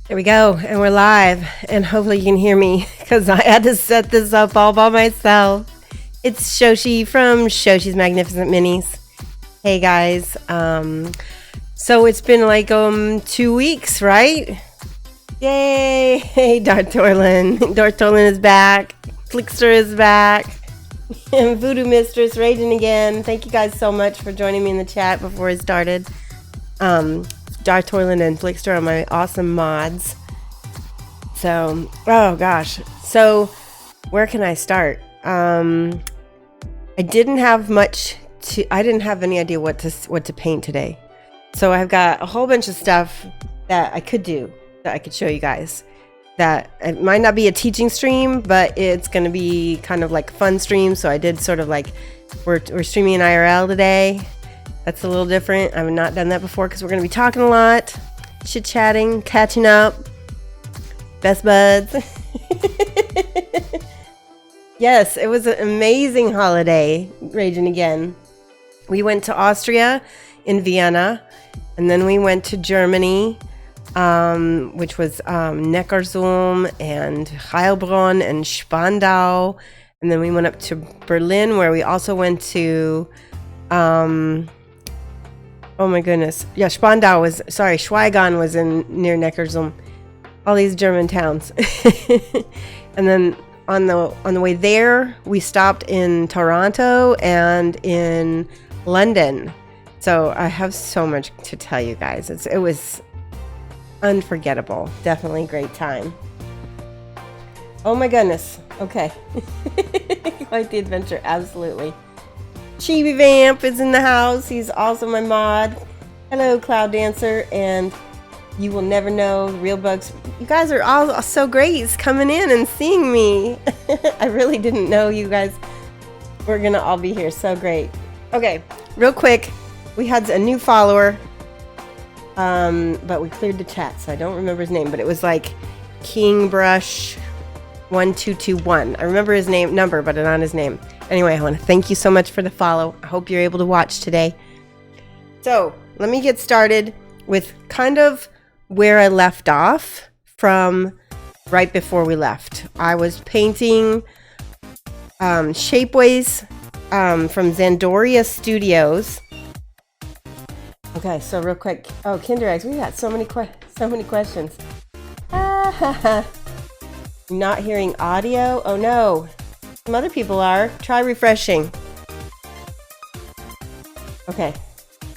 There we go, and we're live, and hopefully you can hear me because I had to set this up all by myself. It's Shoshi from Shoshi's Magnificent Minis. Hey guys, so it's been like 2 weeks, right? Yay! Hey, Dartorlin. Dartorlin is back. Flickster is back. And Voodoo Mistress raging again. Thank you guys so much for joining me in the chat before it started. Dartorlin and Flickster are my awesome mods. So, oh gosh. So, where can I start? I didn't have I didn't have any idea what to paint today. So I've got a whole bunch of stuff that I could do, that I could show you guys. That it might not be a teaching stream, but it's going to be kind of like a fun stream. So I did sort of like, we're streaming in IRL today. That's a little different. I've not done that before because we're going to be talking a lot, chit-chatting, catching up, best buds. Yes, it was an amazing holiday, raging again. We went to Austria in Vienna, and then we went to Germany, which was Neckarsulm and Heilbronn and Spandau And then we went up to Berlin, where we also went to, oh my goodness. Yeah, Schweigen was near Neckarsulm. All these German towns. And then on the way there, we stopped in Toronto and in London. So I have so much to tell you guys. It was unforgettable. Definitely a great time. Oh my goodness. Okay. Quite the adventure. Absolutely. Chibi Vamp is in the house. He's also my mod. Hello, Cloud Dancer. And you will never know, Real Bugs. You guys are all so great. He's coming in and seeing me. I really didn't know you guys were going to all be here. So great. Okay, real quick. We had a new follower. But we cleared the chat, so I don't remember his name. But it was like King Brush 1221. I remember his number, but not his name. Anyway, I want to thank you so much for the follow. I hope you're able to watch today. So let me get started with kind of where I left off from right before we left. I was painting Shapeways from Zandoria Studios. Okay, so real quick. Oh, Kinder Eggs. We got so many questions. Not hearing audio? Oh no. Some other people are. Try refreshing. Okay.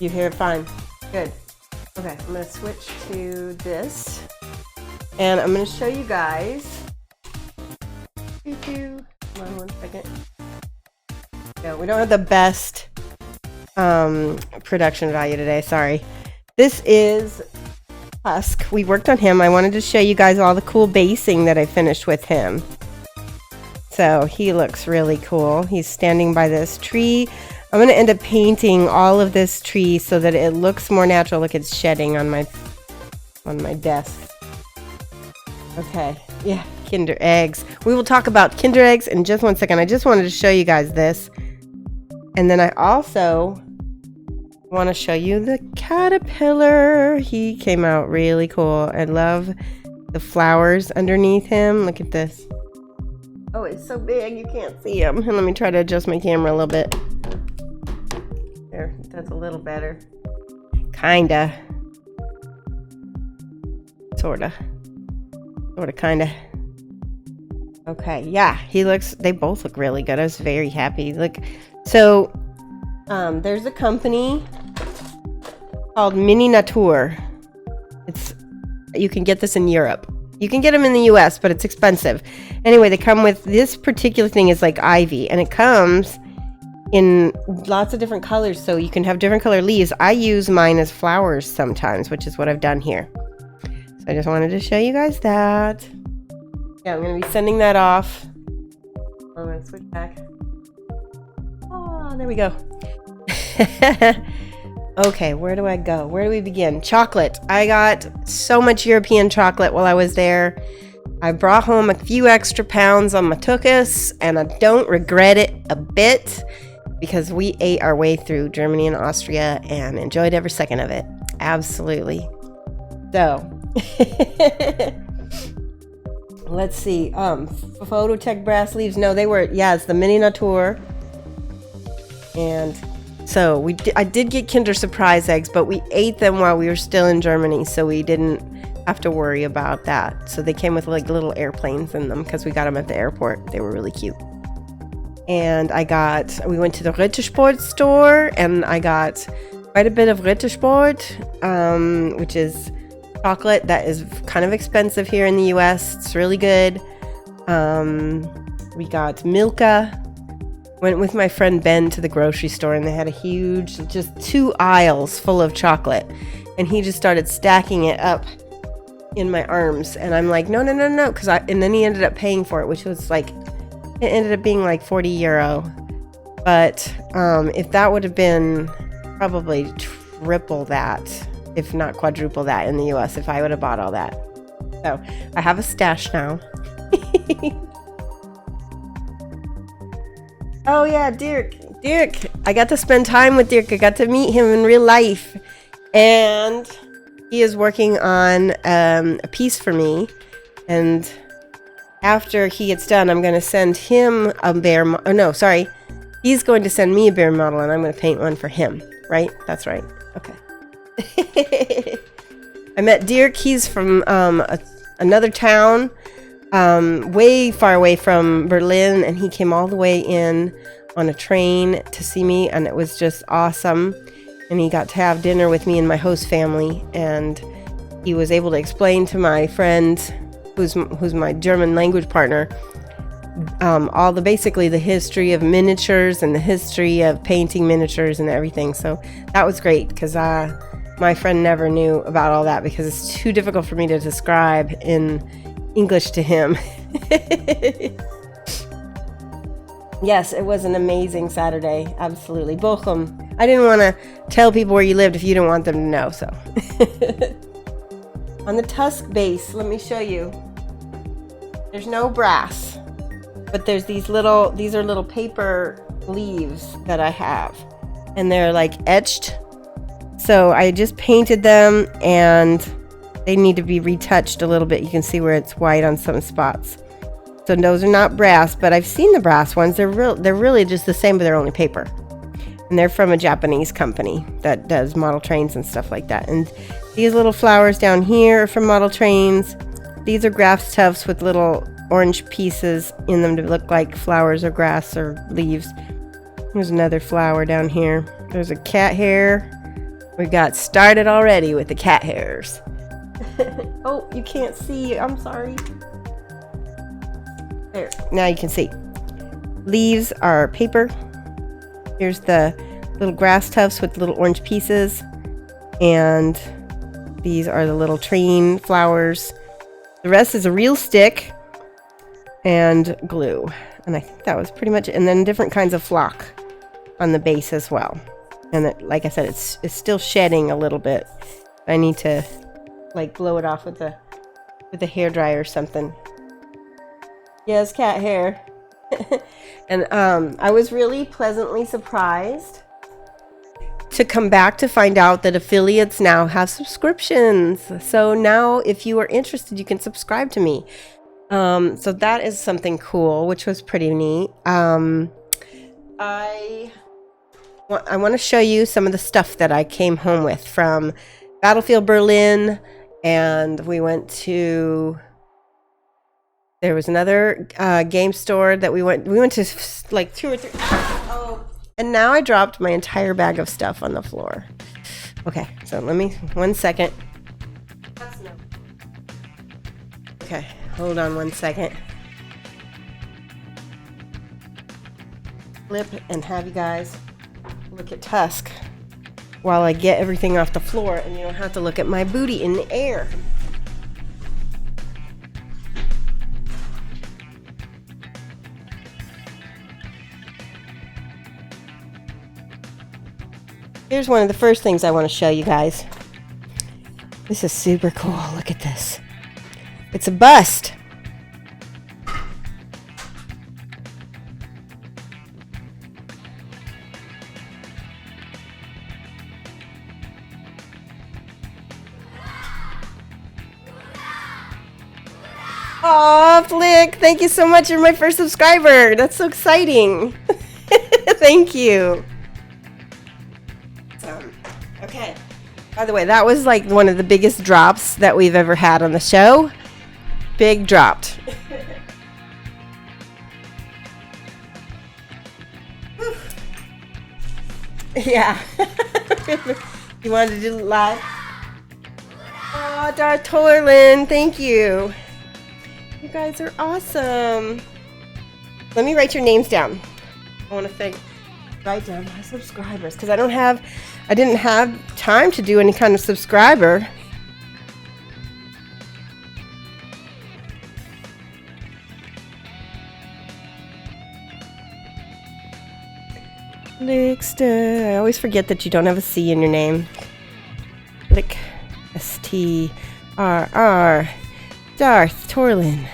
You hear it fine. Good. Okay, I'm going to switch to this. And I'm going to show you guys. Come on 1 second. Yeah, we don't have the best production value today. Sorry. This is Tusk. We worked on him. I wanted to show you guys all the cool basing that I finished with him. So he looks really cool. He's standing by this tree. I'm going to end up painting all of this tree so that it looks more natural. Look, it's shedding on my desk. Okay. Yeah, Kinder Eggs. We will talk about Kinder Eggs in just 1 second. I just wanted to show you guys this. And then I also want to show you the caterpillar. He came out really cool. I love the flowers underneath him. Look at this. Oh, it's so big you can't see him. And let me try to adjust my camera a little bit. There, that's a little better. Kinda. Sorta, kinda. Okay, yeah, they both look really good. I was very happy. Look, so there's a company called Mini Natur. You can get this in Europe. You can get them in the US, but it's expensive. Anyway, they come with this particular thing is like ivy, and it comes in lots of different colors, so you can have different color leaves. I use mine as flowers sometimes, which is what I've done here. So I just wanted to show you guys that. Yeah, I'm going to be sending that off. I'm going to switch back. Oh, there we go. Okay, where do I go? Where do we begin? Chocolate. I got so much European chocolate while I was there. I brought home a few extra pounds on my tuchus, and I don't regret it a bit because we ate our way through Germany and Austria and enjoyed every second of it. Absolutely. So, let's see. Phototech brass leaves. No, they were, yeah, it's the Mini Natur. And so I did get Kinder Surprise eggs, but we ate them while we were still in Germany, so we didn't have to worry about that. So they came with like little airplanes in them because we got them at the airport. They were really cute. And we went to the Rittersport store, and I got quite a bit of Rittersport, which is chocolate that is kind of expensive here in the US. It's really good. We got Milka. Went with my friend Ben to the grocery store, and they had a huge, just 2 aisles full of chocolate. And he just started stacking it up in my arms. And I'm like, no. And then he ended up paying for it, which was like, it ended up being like 40 euro. But if that would have been probably triple that, if not quadruple that in the US, if I would have bought all that. So I have a stash now. Oh yeah, Dirk. I got to spend time with Dirk. I got to meet him in real life. And he is working on a piece for me. And after he gets done, I'm going to send him a bear oh no, sorry. He's going to send me a bear model, and I'm going to paint one for him. Right? That's right. Okay. I met Dirk. He's from another town, way far away from Berlin, and he came all the way in on a train to see me, and it was just awesome. And he got to have dinner with me and my host family, and he was able to explain to my friend, who's my German language partner, all basically the history of miniatures and the history of painting miniatures and everything. So that was great, because my friend never knew about all that because it's too difficult for me to describe in English to him. Yes, it was an amazing Saturday. Absolutely. Bochum. I didn't want to tell people where you lived if you didn't want them to know, so. On the Tusk base, let me show you. There's no brass, but there's these are little paper leaves that I have, and they're like etched. So I just painted them, and they need to be retouched a little bit. You can see where it's white on some spots. So those are not brass, but I've seen the brass ones. They're really just the same, but they're only paper. And they're from a Japanese company that does model trains and stuff like that. And these little flowers down here are from model trains. These are grass tufts with little orange pieces in them to look like flowers or grass or leaves. There's another flower down here. There's a cat hair. We got started already with the cat hairs. Oh, you can't see. I'm sorry. There, now you can see. Leaves are paper. Here's the little grass tufts with little orange pieces. And these are the little train flowers. The rest is a real stick and glue. And I think that was pretty much it. And then different kinds of flock on the base as well. And that, like I said, it's still shedding a little bit. I need to like blow it off with a hairdryer or something. Yes, cat hair. And I was really pleasantly surprised to come back to find out that affiliates now have subscriptions. So now if you are interested, you can subscribe to me. So that is something cool, which was pretty neat. I want to show you some of the stuff that I came home with from Battlefield Berlin, and we went to... There was another game store that we went to like 2 or 3. Oh, and now I dropped my entire bag of stuff on the floor. Okay, so let me 1 second. Okay, hold on 1 second. Flip and have you guys look at Tusk while I get everything off the floor, and you don't have to look at my booty in the air. Here's one of the first things I want to show you guys. This is super cool. Look at this. It's a bust. Aw, Flick, thank you so much. You're my first subscriber. That's so exciting. Thank you. Okay. By the way, that was like one of the biggest drops that we've ever had on the show. Big dropped. Yeah. You wanted to do it live? Oh, Darth Torlin, thank you. You guys are awesome. Let me write your names down. I want to write down my subscribers because I didn't have time to do any kind of subscriber. Lickster. I always forget that you don't have a C in your name. Lick. S-T-R-R. Darth Torlin.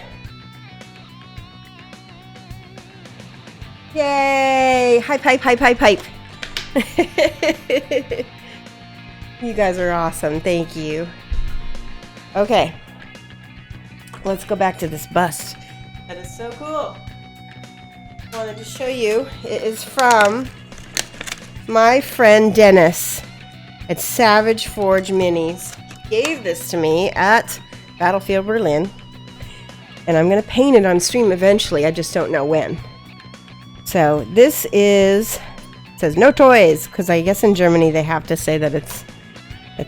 Yay! Hype, hype, hype, hype, hype. You guys are awesome. Thank you. Okay. Let's go back to this bust. So cool. I wanted to show you. It is from my friend Dennis at Savage Forge Minis. He gave this to me at Battlefield Berlin. And I'm going to paint it on stream eventually. I just don't know when. So this is, it says no toys, because I guess in Germany they have to say that it's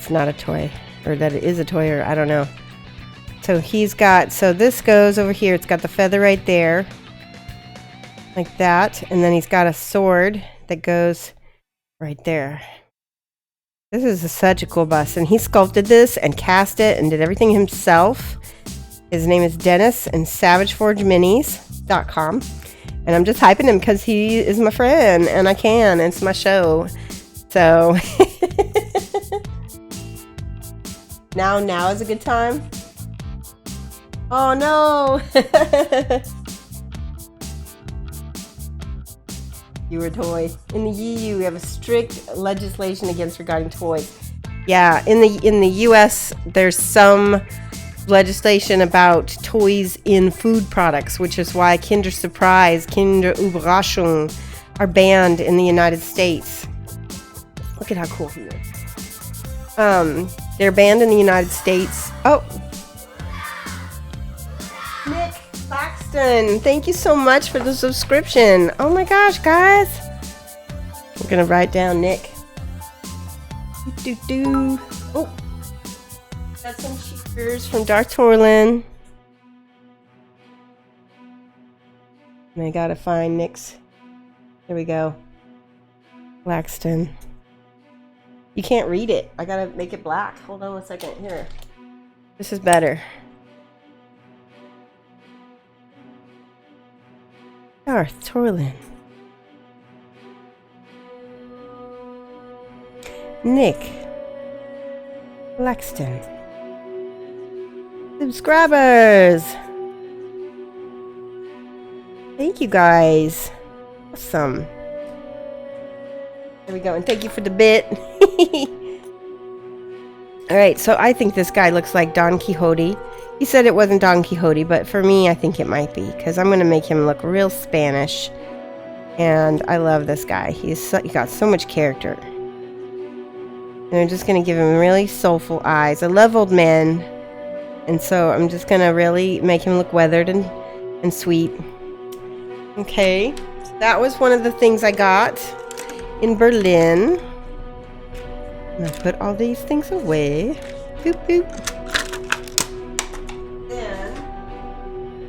not a toy, or that it is a toy, or I don't know. So he's got, so this goes over here. It's got the feather right there, like that. And then he's got a sword that goes right there. This is such a cool bust. And he sculpted this and cast it and did everything himself. His name is Dennis and SavageForgeMinis.com. And I'm just hyping him because he is my friend and I can. It's my show. So now is a good time. Oh no. You were a toy. In the EU, we have a strict legislation against regarding toys. Yeah, in the US, there's some legislation about toys in food products, which is why Kinder Surprise, Kinder Überraschung are banned in the United States. Look at how cool he is. They're banned in the United States. Oh, Nick Claxton, thank you so much for the subscription. Oh my gosh, guys. I'm gonna write down Nick. Oh, got some cheaters from Darth Torlin. And I gotta find Nick's. There we go. Claxton. You can't read it. I gotta make it black. Hold on one second. Here. This is better. Darth Torlin. Nick Laxton. Subscribers. Thank you guys. Awesome. There we go. And thank you for the bit. Alright, so I think this guy looks like Don Quixote. He said it wasn't Don Quixote, but for me, I think it might be, because I'm going to make him look real Spanish. And I love this guy. He got so much character. And I'm just going to give him really soulful eyes. I love old men. And so I'm just going to really make him look weathered and sweet. Okay. So that was one of the things I got in Berlin. And I put all these things away. Boop, boop.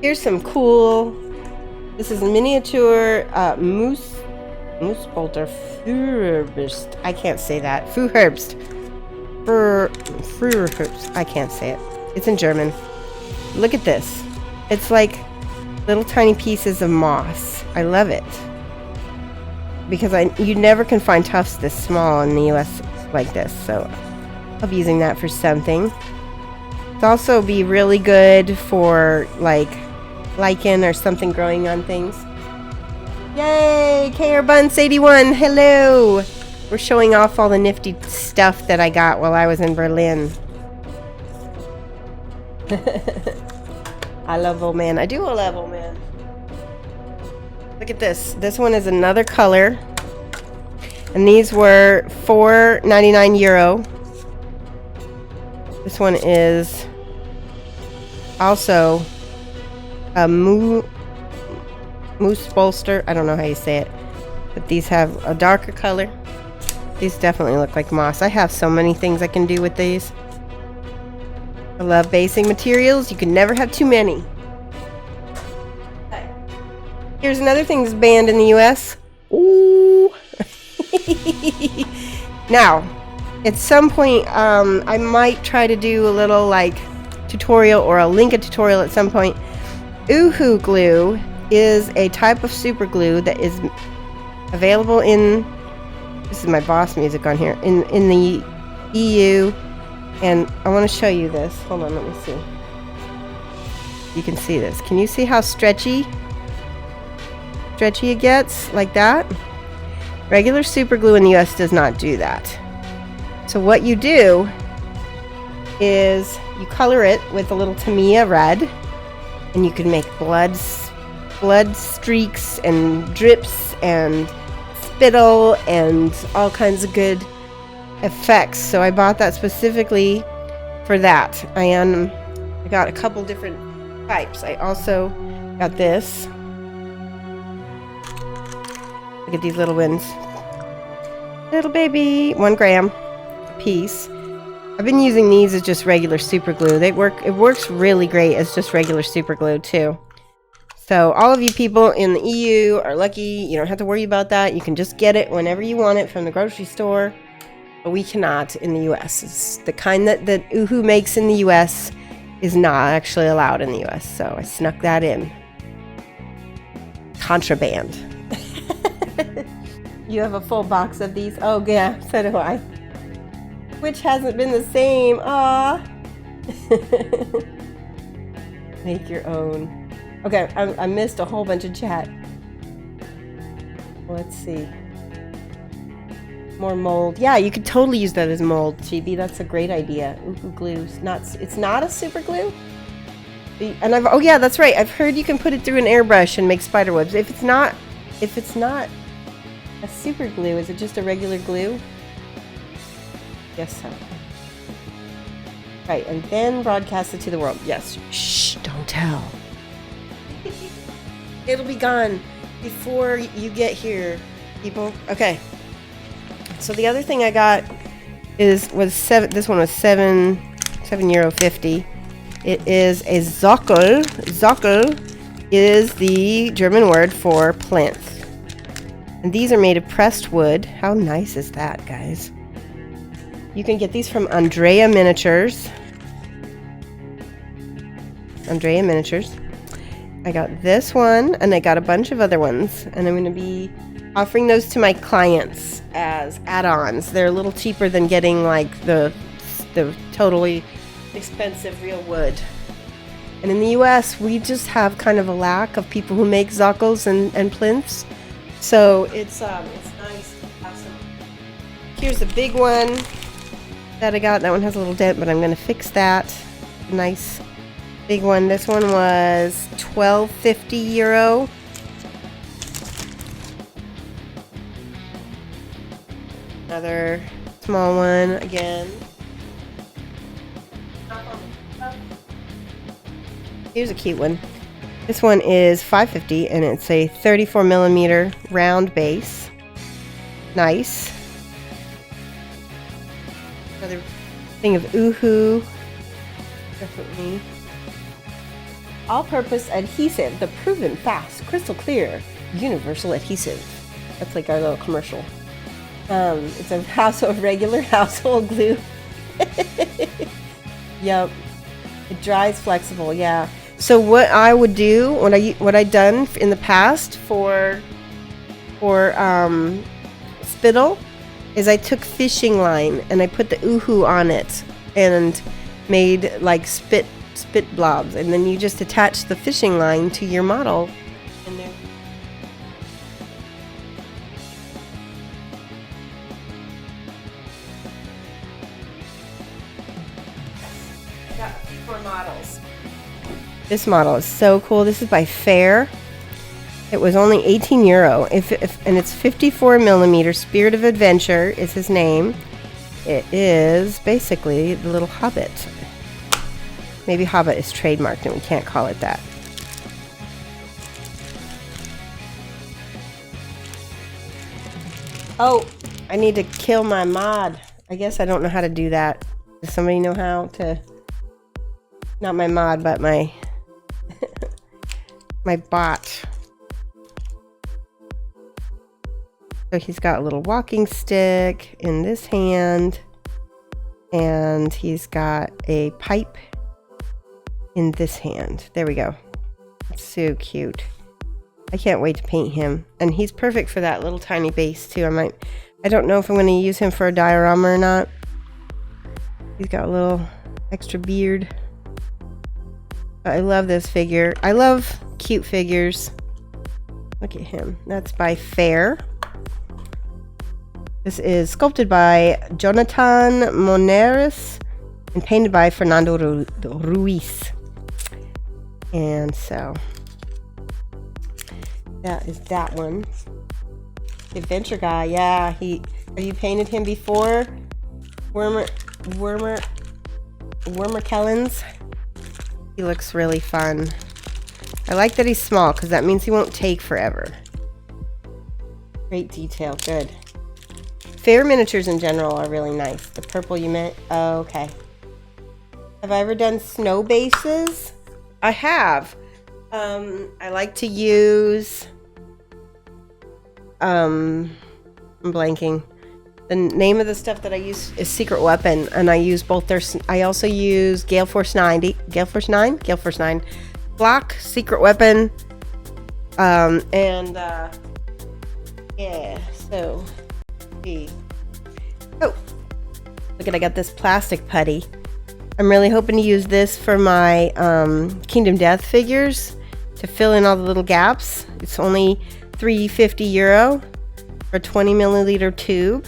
Here's some cool, this is a miniature moose bolter Furherbst. I can't say that. Furherbst. Furherbst. I can't say it. It's in German. Look at this. It's like little tiny pieces of moss. I love it. Because you never can find tufts this small in the US like this. So I'll be using that for something. It'll also be really good for like lichen or something growing on things. Yay! KR Buns 81, hello! We're showing off all the nifty stuff that I got while I was in Berlin. I love old man. I do love old man. Look at this. This one is another color. And these were €4.99. This one is also a moose bolster. I don't know how you say it, but these have a darker color. These definitely look like moss. I have so many things I can do with these. I love basing materials. You can never have too many. Okay. Here's another thing that's banned in the US. Ooh. Now, at some point, I might try to do a little like tutorial, or I'll link a tutorial at some point. Uhu glue is a type of super glue that is available in, this is my boss music on here, in the EU, and I want to show you this. Hold on, let me see. You can see this. Can you see how stretchy it gets? Like that? Regular super glue in the US does not do that. So what you do is you color it with a little Tamiya red, and you can make blood blood streaks and drips and spittle and all kinds of good effects. So I bought that specifically for that. I got a couple different types. I also got this. Look at these little ones. Little baby, 1 gram a piece. I've been using these as just regular super glue. It works really great as just regular super glue too. So all of you people in the EU are lucky. You don't have to worry about that. You can just get it whenever you want it from the grocery store. But we cannot in the US. It's the kind that Uhu makes in the US is not actually allowed in the US. So I snuck that in. Contraband. You have a full box of these? Oh yeah, so do I. Which hasn't been the same. Ah. Make your own. Okay, I missed a whole bunch of chat. Let's see. More mold. Yeah, you could totally use that as mold, Chibi. That's a great idea. Uhu glue. It's not a super glue. And oh yeah, that's right. I've heard you can put it through an airbrush and make spider webs. If it's not a super glue, is it just a regular glue? Yes, so. Right, and then broadcast it to the world. Yes. Shh, don't tell. It'll be gone before you get here, people. Okay. So the other thing I got was 7. This one was €7.50. It is a Sockel. Sockel is the German word for plinth. And these are made of pressed wood. How nice is that, guys? You can get these from Andrea Miniatures. Andrea Miniatures. I got this one, and I got a bunch of other ones, and I'm going to be offering those to my clients as add-ons. They're a little cheaper than getting like the totally expensive real wood. And in the US, we just have kind of a lack of people who make zockels and plinths. So it's nice to have some. Here's the big one that I got. That one has a little dent, but I'm going to fix that. Nice big one. This one was €12.50. Another small one again. Here's a cute one. This one is $5.50 and it's a 34mm round base. Nice. Another thing of Uhu. Definitely. All-purpose adhesive, the proven fast, crystal clear, universal adhesive. That's like our little commercial. It's a regular household glue. Yep. It dries flexible, yeah. So what I would do, what I'd done in the past for spittle, is I took fishing line and I put the Uhu on it and made like spit blobs, and then you just attach the fishing line to your model in there. I got a few more models. This model is so cool. This is by Fair. It was only €18. And it's 54mm. Spirit of Adventure is his name. It is basically the little Hobbit. Maybe Hobbit is trademarked and we can't call it that. Oh, I need to kill my mod. I guess I don't know how to do that. Does somebody know how to? Not my mod, but my my bot. So he's got a little walking stick in this hand, and he's got a pipe in this hand. There we go. That's so cute. I can't wait to paint him. And he's perfect for that little tiny base too. I don't know if I'm going to use him for a diorama or not. He's got a little extra beard. But I love this figure. I love cute figures. Look at him. That's by Fair. This is sculpted by Jonathan Moneris and painted by Fernando Ruiz. And so That is that one. The adventure guy, yeah. Have you painted him before? Wormer Kellens. He looks really fun. I like that he's small because that means he won't take forever. Great detail, good. Fair miniatures in general are really nice. The purple you meant? Oh, okay. Have I ever done snow bases? I have. I like to use, I'm blanking. The name of the stuff that I use is Secret Weapon, and I use both their, I also use Gale Force 9, Block, Secret Weapon, yeah, so, oh, look at, I got this plastic putty. I'm really hoping to use this for my Kingdom Death figures to fill in all the little gaps. It's only €3.50 for a 20 milliliter tube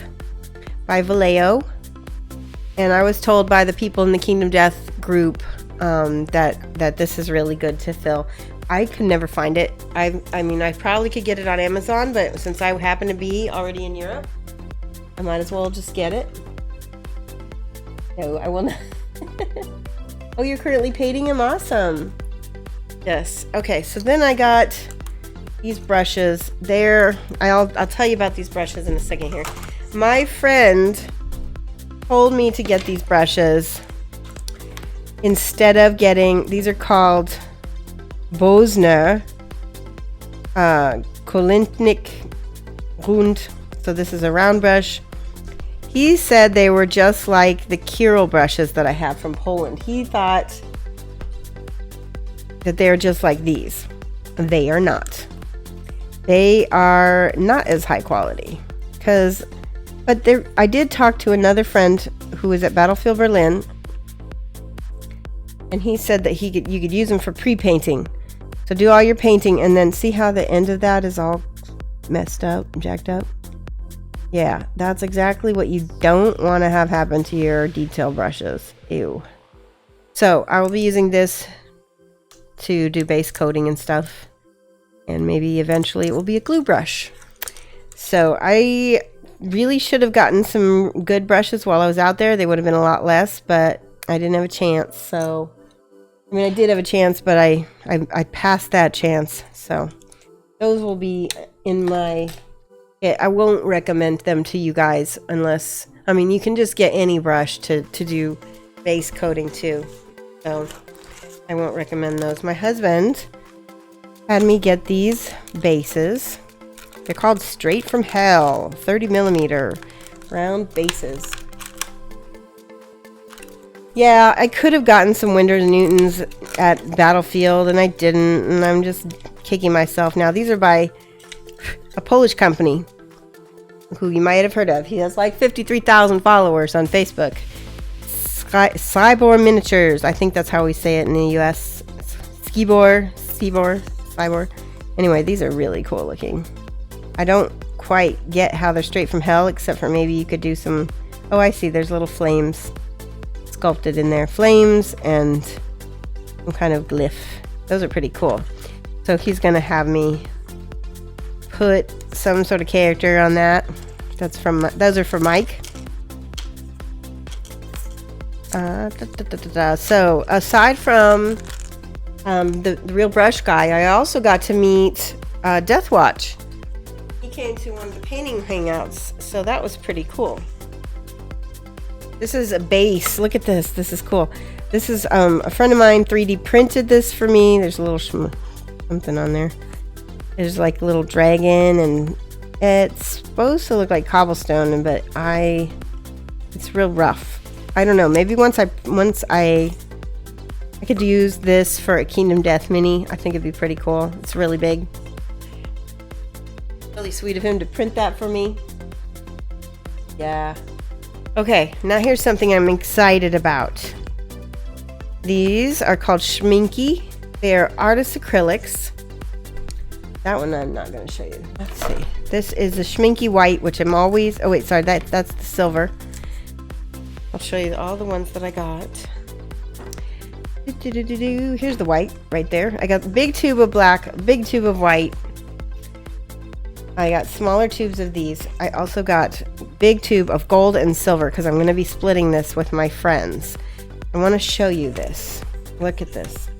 by Vallejo. And I was told by the people in the Kingdom Death group that this is really good to fill. I could never find it. I mean, I probably could get it on Amazon, but since I happen to be already in Europe, I might as well just get it. No, I will not. Oh, you're currently painting him? Awesome. Yes. Okay, so then I got these brushes. I'll tell you about these brushes in a second here. My friend told me to get these brushes instead of getting, these are called Bosner Kolintnik Rund. So this is a round brush. He said they were just like the Kirill brushes that I have from Poland. He thought that they're just like these. They are not. They are not as high quality. But I did talk to another friend who was at Battlefield Berlin, and he said that you could use them for pre-painting. So do all your painting and then see how the end of that is all messed up, jacked up. Yeah, that's exactly what you don't want to have happen to your detail brushes. Ew. So I will be using this to do base coating and stuff. And maybe eventually it will be a glue brush. So I really should have gotten some good brushes while I was out there. They would have been a lot less, but I didn't have a chance. So, I mean, I did have a chance, but I passed that chance. So those will be in my... I won't recommend them to you guys unless, I mean, you can just get any brush to do base coating too. So I won't recommend those. My husband had me get these bases. They're called Straight from Hell, 30 millimeter round bases. Yeah, I could have gotten some Winsor & Newtons at Battlefield and I didn't, and I'm just kicking myself now. These are by a Polish company who you might have heard of. He has like 53,000 followers on Facebook. Cybor Miniatures. I think that's how we say it in the US. Cybor. Anyway, these are really cool looking. I don't quite get how they're straight from hell, except for maybe you could do some... Oh, I see. There's little flames sculpted in there. Flames and some kind of glyph. Those are pretty cool. So he's going to have me put some sort of character on that. Those are for Mike. So aside from the real brush guy, I also got to meet Deathwatch. He came to one of the painting hangouts, so that was pretty cool. This is a base. Look at this. This is cool. This is a friend of mine 3D printed this for me. There's a little something on there. There's like a little dragon, and it's supposed to look like cobblestone, but it's real rough. I don't know. Maybe once I could use this for a Kingdom Death mini. I think it'd be pretty cool. It's really big. Really sweet of him to print that for me. Yeah. Okay, now here's something I'm excited about. These are called Schminky. They are artist acrylics. That one I'm not going to show you. Let's see. This is the Schminky white, which I'm always... Oh, wait, sorry. That's the silver. I'll show you all the ones that I got. Here's the white right there. I got a big tube of black, a big tube of white. I got smaller tubes of these. I also got big tube of gold and silver because I'm going to be splitting this with my friends. I want to show you this. Look at this.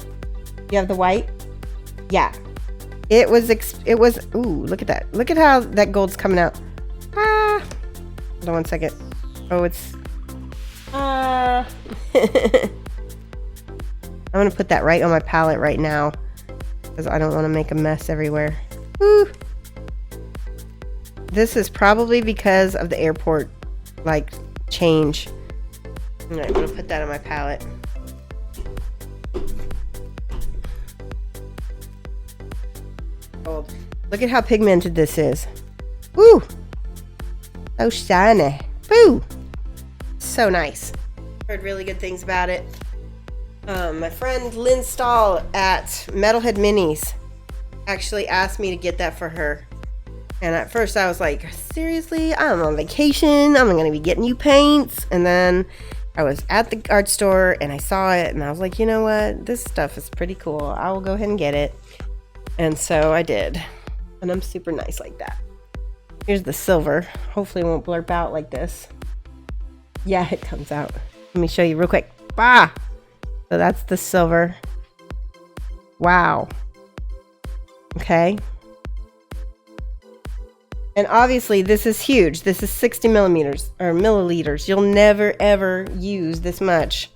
You have the white? Yeah. It was, ooh, look at that. Look at how that gold's coming out. Ah. Hold on one second. Oh, it's, I'm going to put that right on my palette right now because I don't want to make a mess everywhere. Woo. This is probably because of the airport, like, change. All right, I'm going to put that on my palette. Gold. Look at how pigmented this is. Woo! So shiny. Woo! So nice. Heard really good things about it. My friend Lynn Stahl at Metalhead Minis actually asked me to get that for her. And at first I was like, seriously? I'm on vacation. I'm going to be getting you paints. And then I was at the art store and I saw it and I was like, you know what? This stuff is pretty cool. I will go ahead and get it. And so I did. And I'm super nice like that. Here's the silver. Hopefully it won't blurp out like this. Yeah, it comes out. Let me show you real quick. Bah! So that's the silver. Wow. Okay. And obviously this is huge. This is 60 millimeters or milliliters. You'll never ever use this much.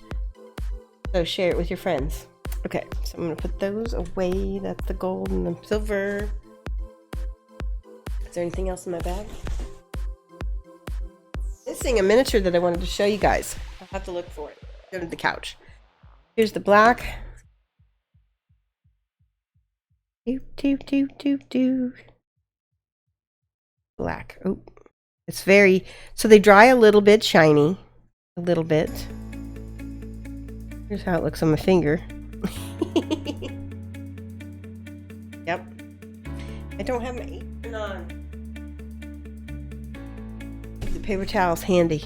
So share it with your friends. Okay, so I'm gonna put those away. That's the gold and the silver. Is there anything else in my bag? Missing a miniature that I wanted to show you guys. I'll have to look for it. Go to the couch. Here's the black. Black. Oh, it's very, so they dry a little bit shiny, a little bit. Here's how it looks on my finger. Yep. I don't have my apron on. The paper towel's handy.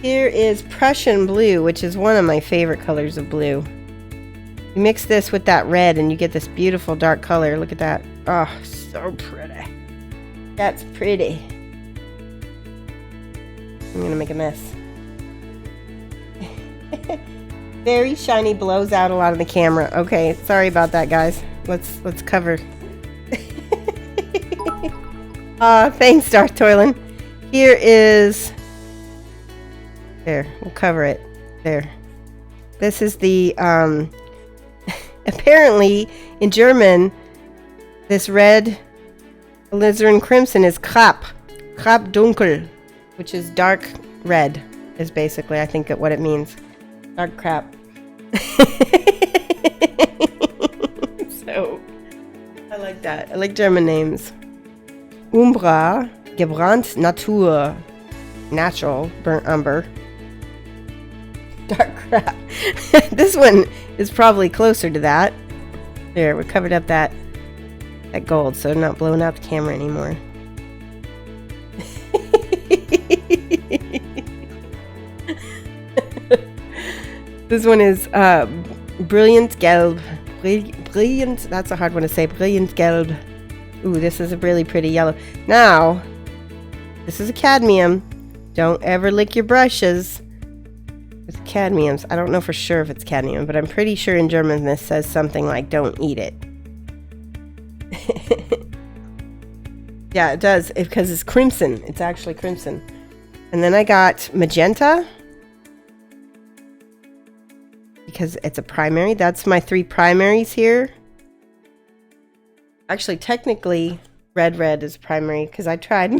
Here is Prussian blue, which is one of my favorite colors of blue. You mix this with that red and you get this beautiful dark color. Look at that. Oh, so pretty. That's pretty. I'm gonna make a mess. Very shiny, blows out a lot of the camera. Okay, sorry about that, guys. Let's cover. Thanks, Darth Toylan. Here is, there, we'll cover it. There. This is the apparently in German, this red alizarin crimson is Krap dunkel, which is dark red, is basically, I think, what it means. Dark crap. So, I like that. I like German names. Umbra, gebrannt Natur, natural, burnt umber. Dark crap. This one is probably closer to that. There, we covered up that gold, so not blowing out the camera anymore. This one is Brilliant Gelb. Brilliant, that's a hard one to say. Brilliant Gelb. Ooh, this is a really pretty yellow. Now, this is a cadmium. Don't ever lick your brushes with cadmiums. I don't know for sure if it's cadmium, but I'm pretty sure in German this says something like don't eat it. Yeah, it does, because it's crimson. It's actually crimson. And then I got magenta, because it's a primary. That's my 3 primaries here. Actually, technically, red is primary, because I tried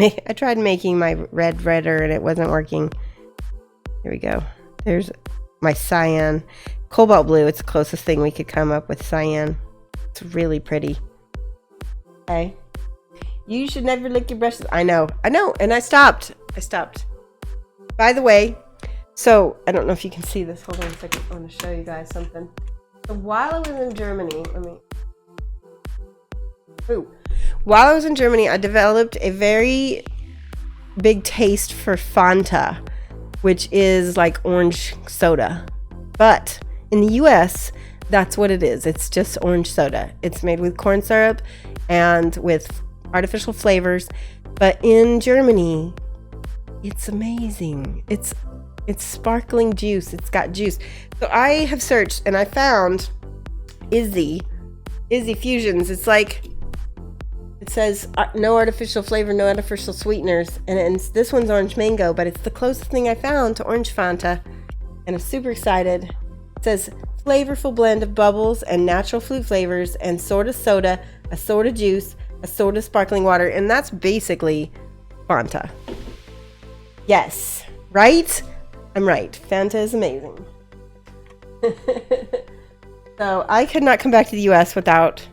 making my redder and it wasn't working. Here we go. There's my cyan. Cobalt blue, it's the closest thing we could come up with cyan. It's really pretty. Okay. You should never lick your brushes. I know, and I stopped. By the way, so I don't know if you can see this. Hold on a second. I want to show you guys something. So while I was in Germany, while I was in Germany, I developed a very big taste for Fanta, which is like orange soda. But in the US, That's what it is. It's just orange soda. It's made with corn syrup and with artificial flavors. But in Germany, it's amazing. It's sparkling juice. It's got juice. So I have searched and I found Izzy Fusions. It's like, it says no artificial flavor, no artificial sweeteners. And this one's orange mango, but it's the closest thing I found to orange Fanta. And I'm super excited. It says flavorful blend of bubbles and natural fruit flavors and soda, a soda juice, a soda sparkling water. And that's basically Fanta. Yes, right? I'm right. Fanta is amazing. So I could not come back to the US without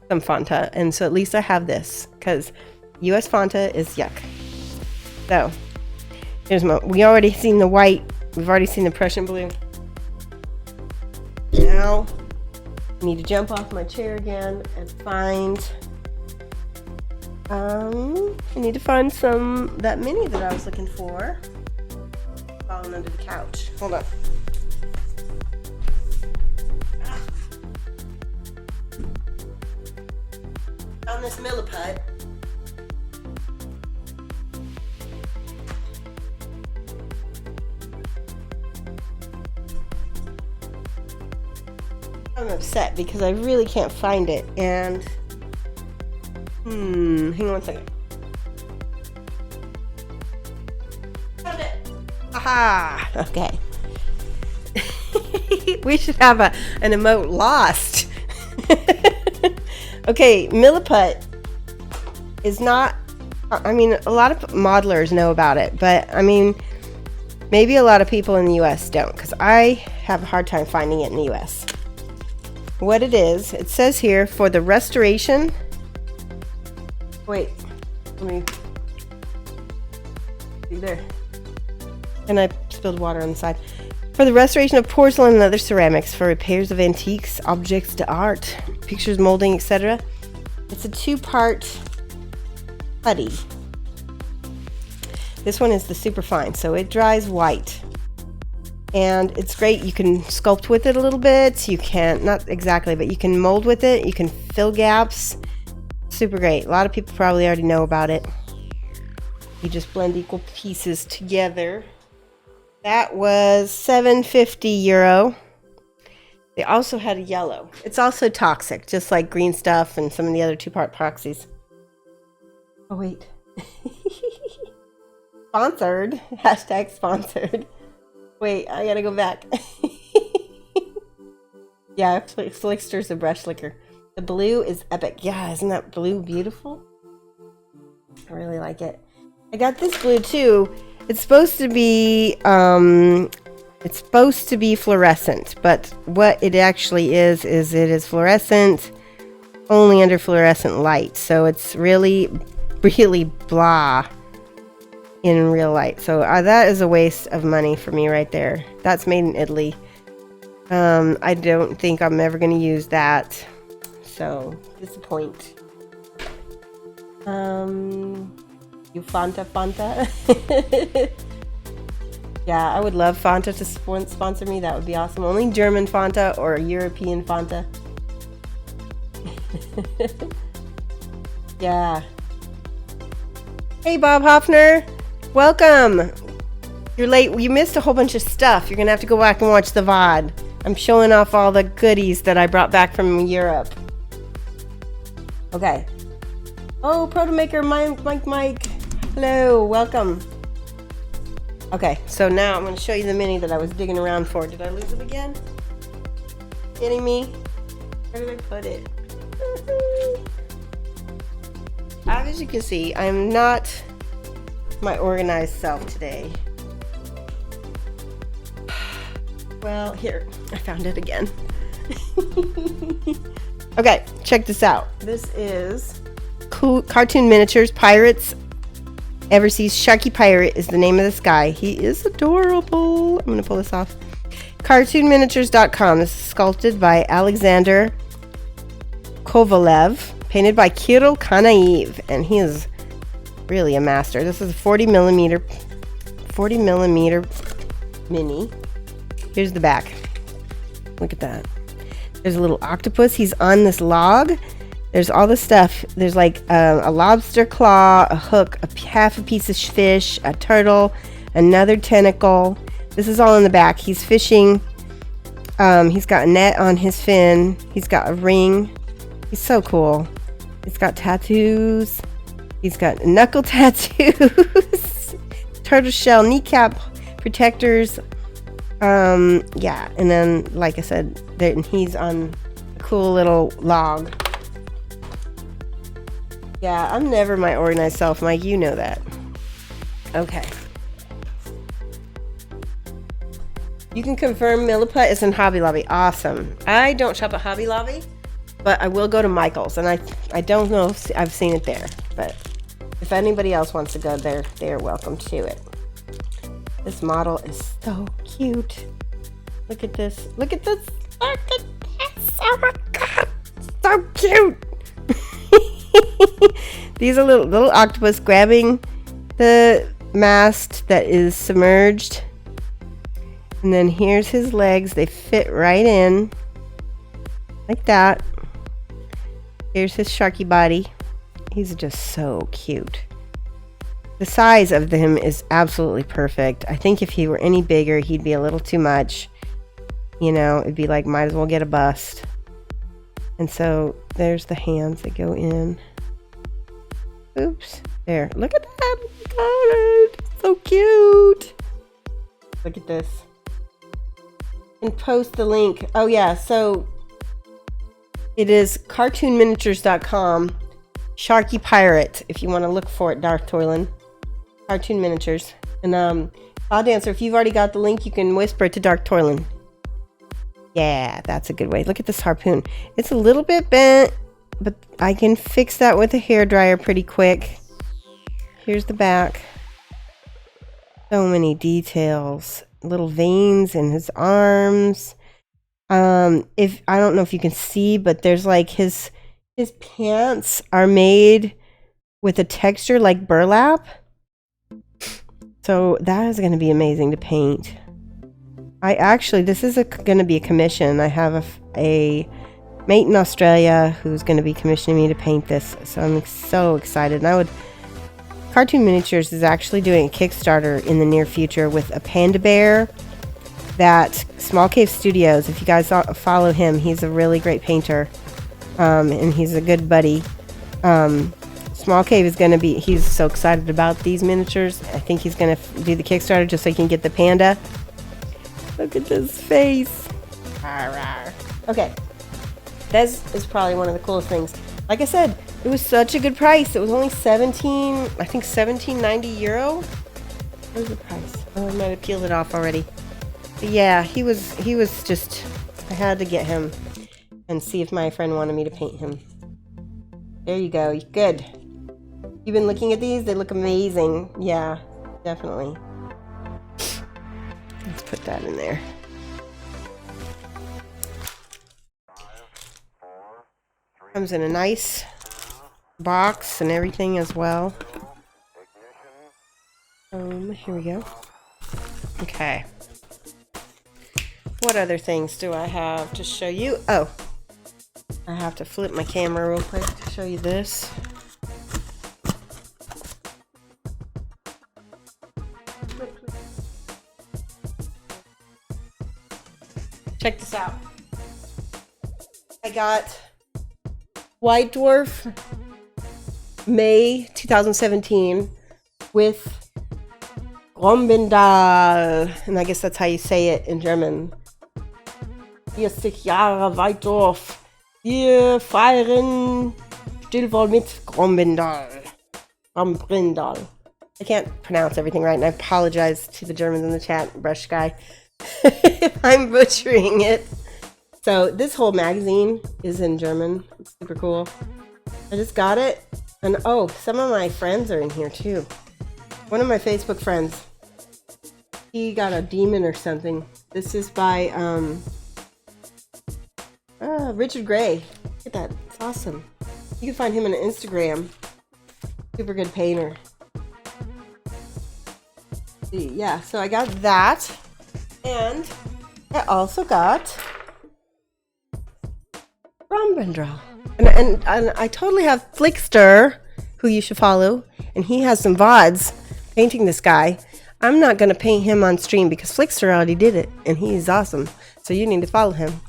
some Fanta. And so at least I have this because US Fanta is yuck. So here's we already seen the white. We've already seen the Prussian blue. Now I need to jump off my chair again and find I need to find that mini that I was looking for. Falling under the couch. Hold on. Found this milliput. I'm upset because I really can't find it, and hang on one second. Found it. Aha! Okay. We should have an emote lost. Okay, milliput is not, I mean, a lot of modelers know about it, but I mean, maybe a lot of people in the US don't, because I have a hard time finding it in the US. What it is, it says here, for the restoration, wait, let me see there, and I spilled water on the side. For the restoration of porcelain and other ceramics, for repairs of antiques, objects d'art, pictures, molding, etc. It's a 2-part putty. This one is the super fine, so it dries white. And it's great. You can sculpt with it a little bit. You can, not exactly, but you can mold with it. You can fill gaps. Super great. A lot of people probably already know about it. You just blend equal pieces together. That was €7.50. They also had a yellow. It's also toxic, just like green stuff and some of the other 2-part epoxies. Oh, wait. Sponsored. Hashtag sponsored. Wait, I gotta go back. Yeah, Flickster's a brush liquor. The blue is epic. Yeah, isn't that blue beautiful? I really like it. I got this blue too. It's supposed to be fluorescent, but what it actually is it is fluorescent only under fluorescent light. So it's really, really blah in real light. So that is a waste of money for me right there. That's made in Italy. I don't think I'm ever going to use that. So disappoint. You Fanta. Yeah, I would love Fanta to sponsor me. That would be awesome. Only German Fanta or European Fanta. Yeah. Hey, Bob Hoffner. Welcome. You're late. You missed a whole bunch of stuff. You're going to have to go back and watch the VOD. I'm showing off all the goodies that I brought back from Europe. Okay. Oh, Protomaker Mike. Hello. Welcome. Okay, so now I'm going to show you the mini that I was digging around for. Did I lose it again? Kidding me? Where did I put it? As you can see, I'm not my organized self today. Well, here, I found it again. Okay, check this out. This is cool cartoon miniatures, Pirates. Everseas Sharky Pirate is the name of this guy. He is adorable. I'm going to pull this off. Cartoonminiatures.com. This is sculpted by Alexander Kovalev, painted by Kirill Kanaev, and he is really a master. This is a 40 millimeter mini. Here's the back. Look at that. There's a little octopus. He's on this log. There's all this stuff. There's like a lobster claw, a hook, half a piece of fish, a turtle, another tentacle. This is all in the back. He's fishing. He's got a net on his fin. He's got a ring. He's so cool. He's got tattoos. He's got knuckle tattoos. Turtle shell kneecap protectors. Yeah, and then like I said, he's on a cool little log. Yeah, I'm never my organized self, Mike. You know that. Okay. You can confirm Milliput is in Hobby Lobby. Awesome. I don't shop at Hobby Lobby, but I will go to Michael's, and I don't know if I've seen it there, but if anybody else wants to go there, they are welcome to it. This model is so cute. Look at this. Look at this. Look at this. Oh my god. So cute. These are little octopus grabbing the mast that is submerged. And then here's his legs. They fit right in. Like that. Here's his sharky body. He's just so cute. The size of him is absolutely perfect. I think if he were any bigger, he'd be a little too much. You know, it'd be like, might as well get a bust. And so there's the hands that go in. Oops. There. Look at that. Oh my god. So cute. Look at this. And post the link. Oh yeah, so it is cartoonminiatures.com. Sharky Pirate, if you want to look for it, Darth Toylan. Cartoon Miniatures. And Cloud Dancer, if you've already got the link, you can whisper it to Dark Toylan. Yeah, that's a good way. Look at this harpoon. It's a little bit bent, but I can fix that with a hairdryer pretty quick. Here's the back. So many details. Little veins in his arms. If I don't know if you can see, but there's like his pants are made with a texture like burlap. So that is going to be amazing to paint. This is going to be a commission. I have a mate in Australia who's going to be commissioning me to paint this. So I'm so excited. And Cartoon Miniatures is actually doing a Kickstarter in the near future with a panda bear that Small Cave Studios, if you guys follow him, he's a really great painter. And he's a good buddy. Small Cave is going to be, he's so excited about these miniatures. I think he's going to do the Kickstarter just so he can get the panda. Look at this face. Okay. This is probably one of the coolest things. Like I said, it was such a good price. It was only €17.90. Where's the price? Oh, I might have peeled it off already. But yeah, he was just, I had to get him and see if my friend wanted me to paint him. There you go. Good. You've been looking at these? They look amazing. Yeah, definitely. Let's put that in there. Comes in a nice box and everything as well. Here we go. Okay. What other things do I have to show you? Oh, I have to flip my camera real quick to show you this. Check this out. I got White Dwarf May 2017 with Grombendal, and I guess that's how you say it in German. 40 Jahre White Dwarf. Wir feiern Stillwohl mit Grombendal. Grombendal. I can't pronounce everything right, and I apologize to the Germans in the chat, Brush Guy, if I'm butchering it. So this whole magazine is in German. It's super cool. I just got it. And oh, some of my friends are in here too. One of my Facebook friends, he got a demon or something. This is by Richard Gray. Look at that. It's awesome. You can find him on Instagram. Super good painter. Yeah, so I got that. And I also got run draw. And I totally have Flickster, who you should follow, and he has some VODs painting this guy. I'm not going to paint him on stream because Flickster already did it, and he's awesome. So you need to follow him.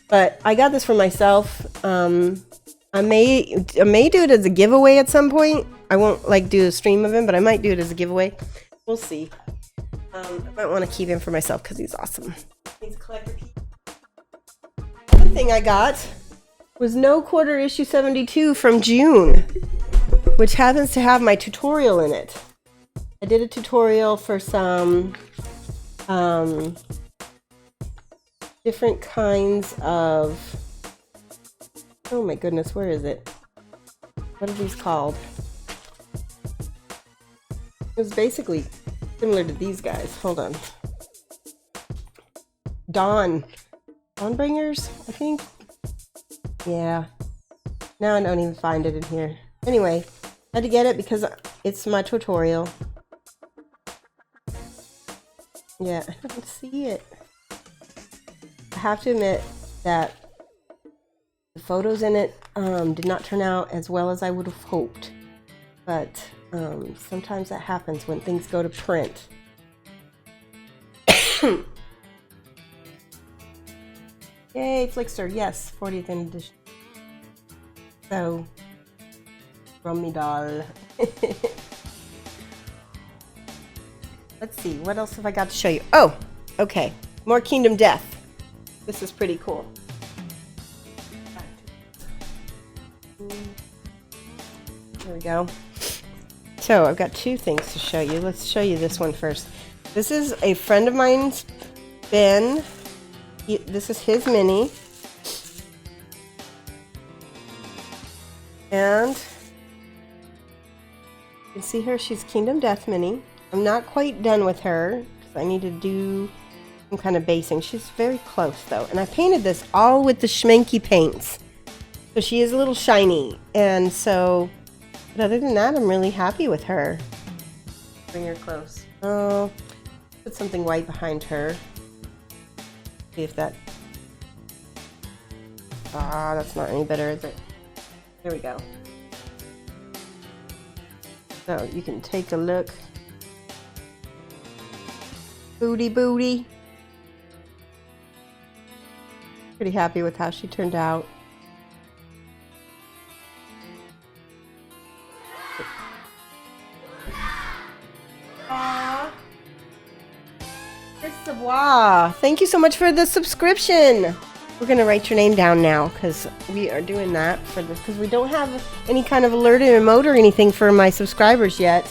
But I got this for myself. I may do it as a giveaway at some point. I won't like do a stream of him, but I might do it as a giveaway. We'll see. I might want to keep him for myself because he's awesome. He's a collector piece. Other thing I got was No Quarter issue 72 from June, which happens to have my tutorial in it. I did a tutorial for some different kinds of, oh my goodness, where is it? What are these called? It was basically similar to these guys. Hold on. Dawnbringers, I think. Yeah. Now I don't even find it in here. Anyway, I had to get it because it's my tutorial. Yeah, I don't see it. I have to admit that the photos in it did not turn out as well as I would have hoped. But sometimes that happens when things go to print. Yay, Flickster, yes, 40th edition. So, from me doll. Let's see, what else have I got to show you? Oh, okay, more Kingdom Death. This is pretty cool. There we go. So, I've got two things to show you. Let's show you this one first. This is a friend of mine's, Ben. This is his mini. And you can see her, she's Kingdom Death mini. I'm not quite done with her because I need to do some kind of basing. She's very close though. And I painted this all with the Schmanky paints. So she is a little shiny. And so, but other than that, I'm really happy with her. Bring her close. Oh, put something white behind her. See if that, that's not any better, is it? There we go. So you can take a look. Booty. Pretty happy with how she turned out. Wow, thank you so much for the subscription. We're gonna write your name down now because we are doing that for this because we don't have any kind of alerted emote or anything for my subscribers yet.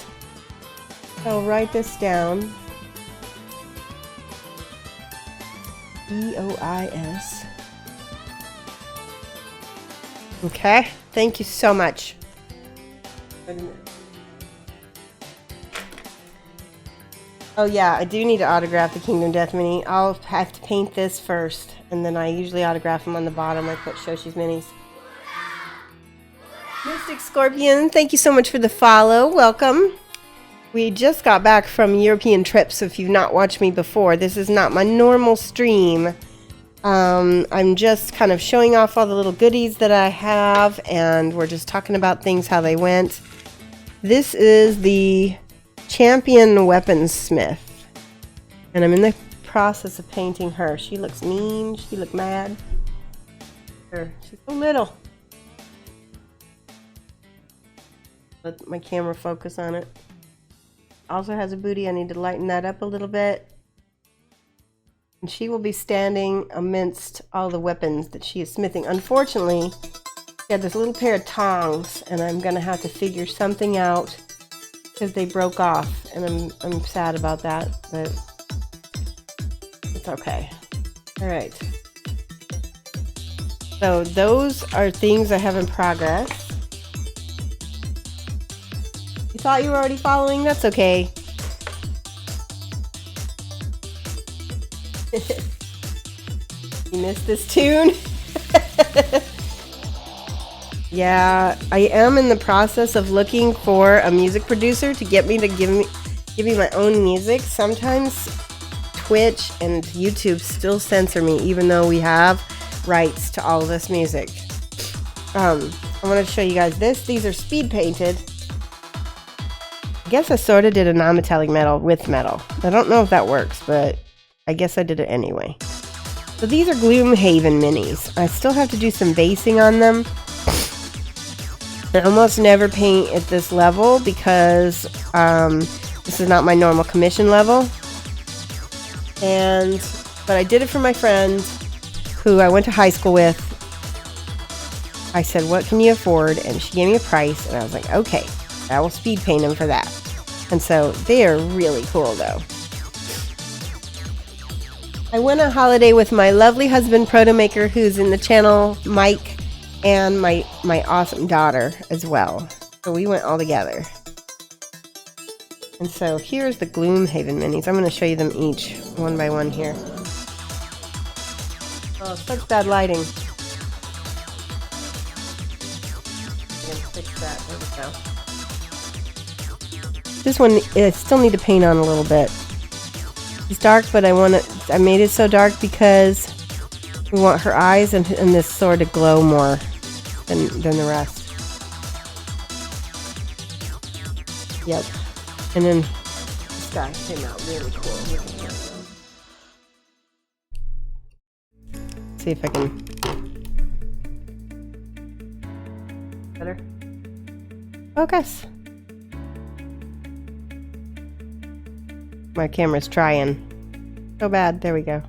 So I'll write this down. EOIS. Okay, thank you so much. Oh yeah, I do need to autograph the Kingdom Death mini. I'll have to paint this first, and then I usually autograph them on the bottom. I put Shoshi's minis. Mystic Scorpion, thank you so much for the follow. Welcome. We just got back from European trip, so if you've not watched me before, this is not my normal stream. I'm just kind of showing off all the little goodies that I have, and we're just talking about things, how they went. This is the Champion Weaponsmith, and I'm in the process of painting her. She looks mean, she looks mad. She's so little. Let my camera focus on it. Also has a booty. I need to lighten that up a little bit. And she will be standing amidst all the weapons that she is smithing. Unfortunately, she had this little pair of tongs, and I'm gonna have to figure something out because they broke off, and I'm sad about that, but it's okay. All right. So those are things I have in progress. You thought you were already following? That's okay. You missed this tune? Yeah, I am in the process of looking for a music producer to get me to give me my own music. Sometimes Twitch and YouTube still censor me, even though we have rights to all of this music. I want to show you guys this. These are speed painted. I guess I sort of did a non-metallic metal with metal. I don't know if that works, but I guess I did it anyway. So these are Gloomhaven minis. I still have to do some basing on them. I almost never paint at this level because this is not my normal commission level. But I did it for my friend who I went to high school with. I said, what can you afford? And she gave me a price, and I was like, okay, I will speed paint them for that. And so they are really cool, though. I went on holiday with my lovely husband, Proto Maker, who's in the channel, Mike, and my awesome daughter as well. So we went all together. And so here's the Gloomhaven minis. I'm going to show you them each, one by one here. Oh, such bad lighting. Fix that. There we go. This one I still need to paint on a little bit. It's dark, but I made it so dark because we want her eyes and this sword to glow more than the rest. Yep. And then this guy came out really cool. See if I can. Better? Focus. My camera's trying so bad. There we go.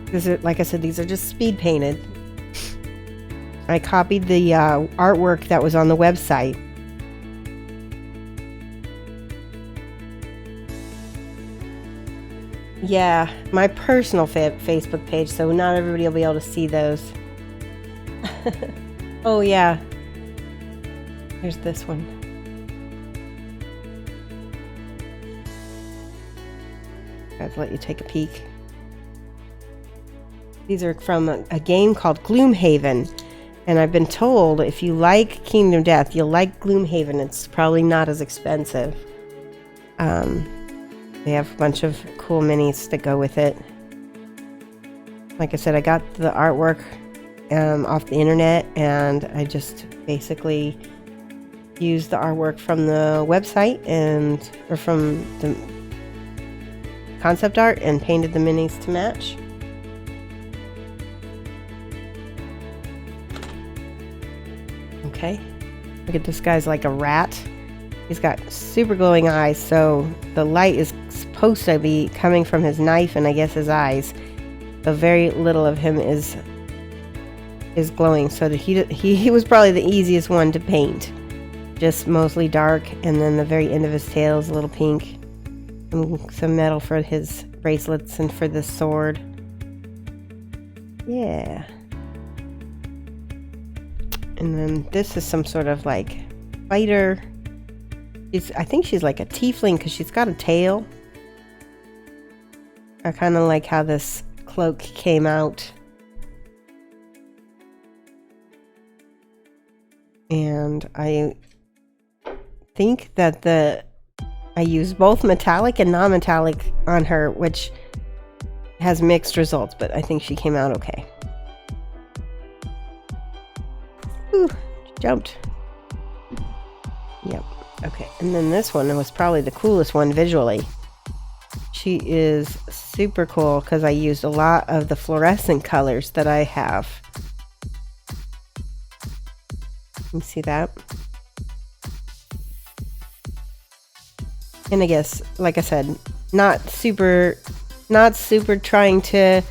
This is, like I said, these are just speed painted. I copied the artwork that was on the website. Yeah, my personal Facebook page, so not everybody will be able to see those. Oh yeah, here's this one. Guys, let you take a peek. These are from a game called Gloomhaven, and I've been told if you like Kingdom Death, you'll like Gloomhaven. It's probably not as expensive. They have a bunch of cool minis that go with it. Like I said, I got the artwork off the internet, and I just basically used the artwork from the website or from the concept art and painted the minis to match. Okay, look at this guy's like a rat. He's got super glowing eyes, so the light is supposed to be coming from his knife and I guess his eyes. So very little of him is glowing, so that he was probably the easiest one to paint. Just mostly dark, and then the very end of his tail is a little pink. And some metal for his bracelets and for the sword. Yeah. And then this is some sort of like fighter. I think she's like a tiefling because she's got a tail. I kind of like how this cloak came out. And I think that I use both metallic and non-metallic on her, which has mixed results, but I think she came out okay. Ooh, jumped. Yep. Okay, and then this one was probably the coolest one visually. She is super cool because I used a lot of the fluorescent colors that I have. You see that? And I guess, like I said, not super trying to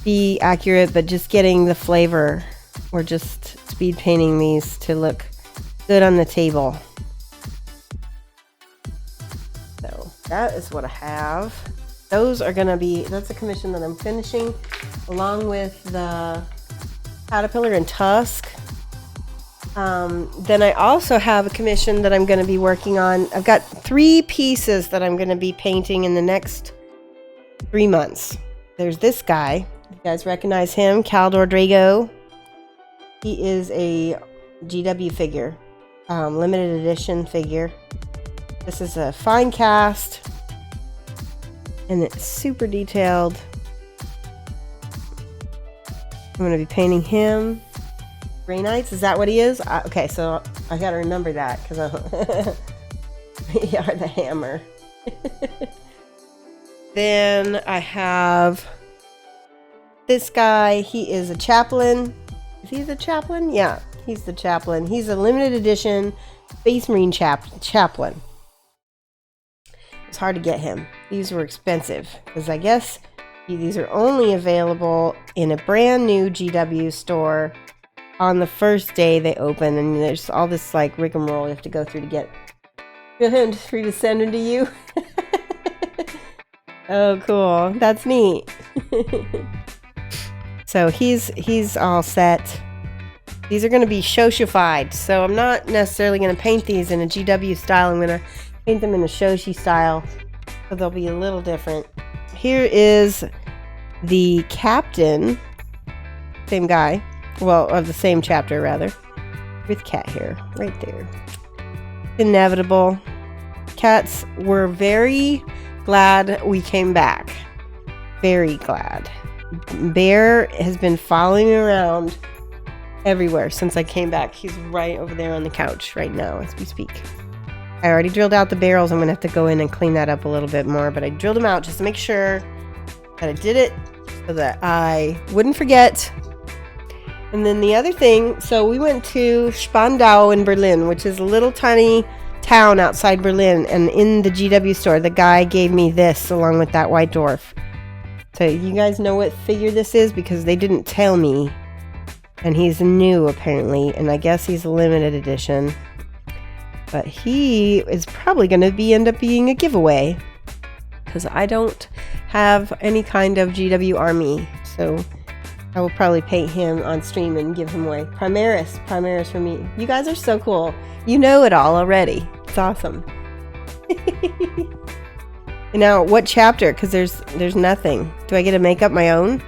be accurate, but just getting the flavor. We're just speed painting these to look good on the table. So that is what I have. Those are gonna be, that's a commission that I'm finishing along with the caterpillar and tusk. Then I also have a commission that I'm going to be working on. I've got 3 pieces that I'm going to be painting in the next 3 months. There's this guy. You guys recognize him, Caldor Drago. He is a GW figure, limited edition figure. This is a fine cast. And it's super detailed. I'm going to be painting him. Grey Knights, is that what he is? Okay, so I got to remember that because they are the hammer. Then I have this guy. He is a chaplain. Is he the chaplain? Yeah, he's the chaplain. He's a limited edition Space Marine chaplain. It's hard to get him. These were expensive because I guess these are only available in a brand new GW store on the first day they open, and there's all this like rigmarole you have to go through to get him free to send him to you. Oh, cool. That's neat. So he's all set. These are going to be Shoshified, so I'm not necessarily going to paint these in a GW style. I'm going to paint them in a Shoshi style, so they'll be a little different. Here is the captain, same guy, well, of the same chapter rather, with cat hair right there. Inevitable. Cats were very glad we came back. Very glad. Bear has been following me around everywhere since I came back. He's right over there on the couch right now as we speak. I already drilled out the barrels. I'm going to have to go in and clean that up a little bit more, but I drilled them out just to make sure that I did it so that I wouldn't forget. And then the other thing, so we went to Spandau in Berlin, which is a little tiny town outside Berlin, and in the GW store, the guy gave me this along with that white dwarf. So you guys know what figure this is because they didn't tell me. And he's new apparently, and I guess he's a limited edition. But he is probably going to end up being a giveaway because I don't have any kind of GW army. So I will probably paint him on stream and give him away. Primaris for me. You guys are so cool. You know it all already. It's awesome. And now, what chapter? Because there's nothing. Do I get to make up my own?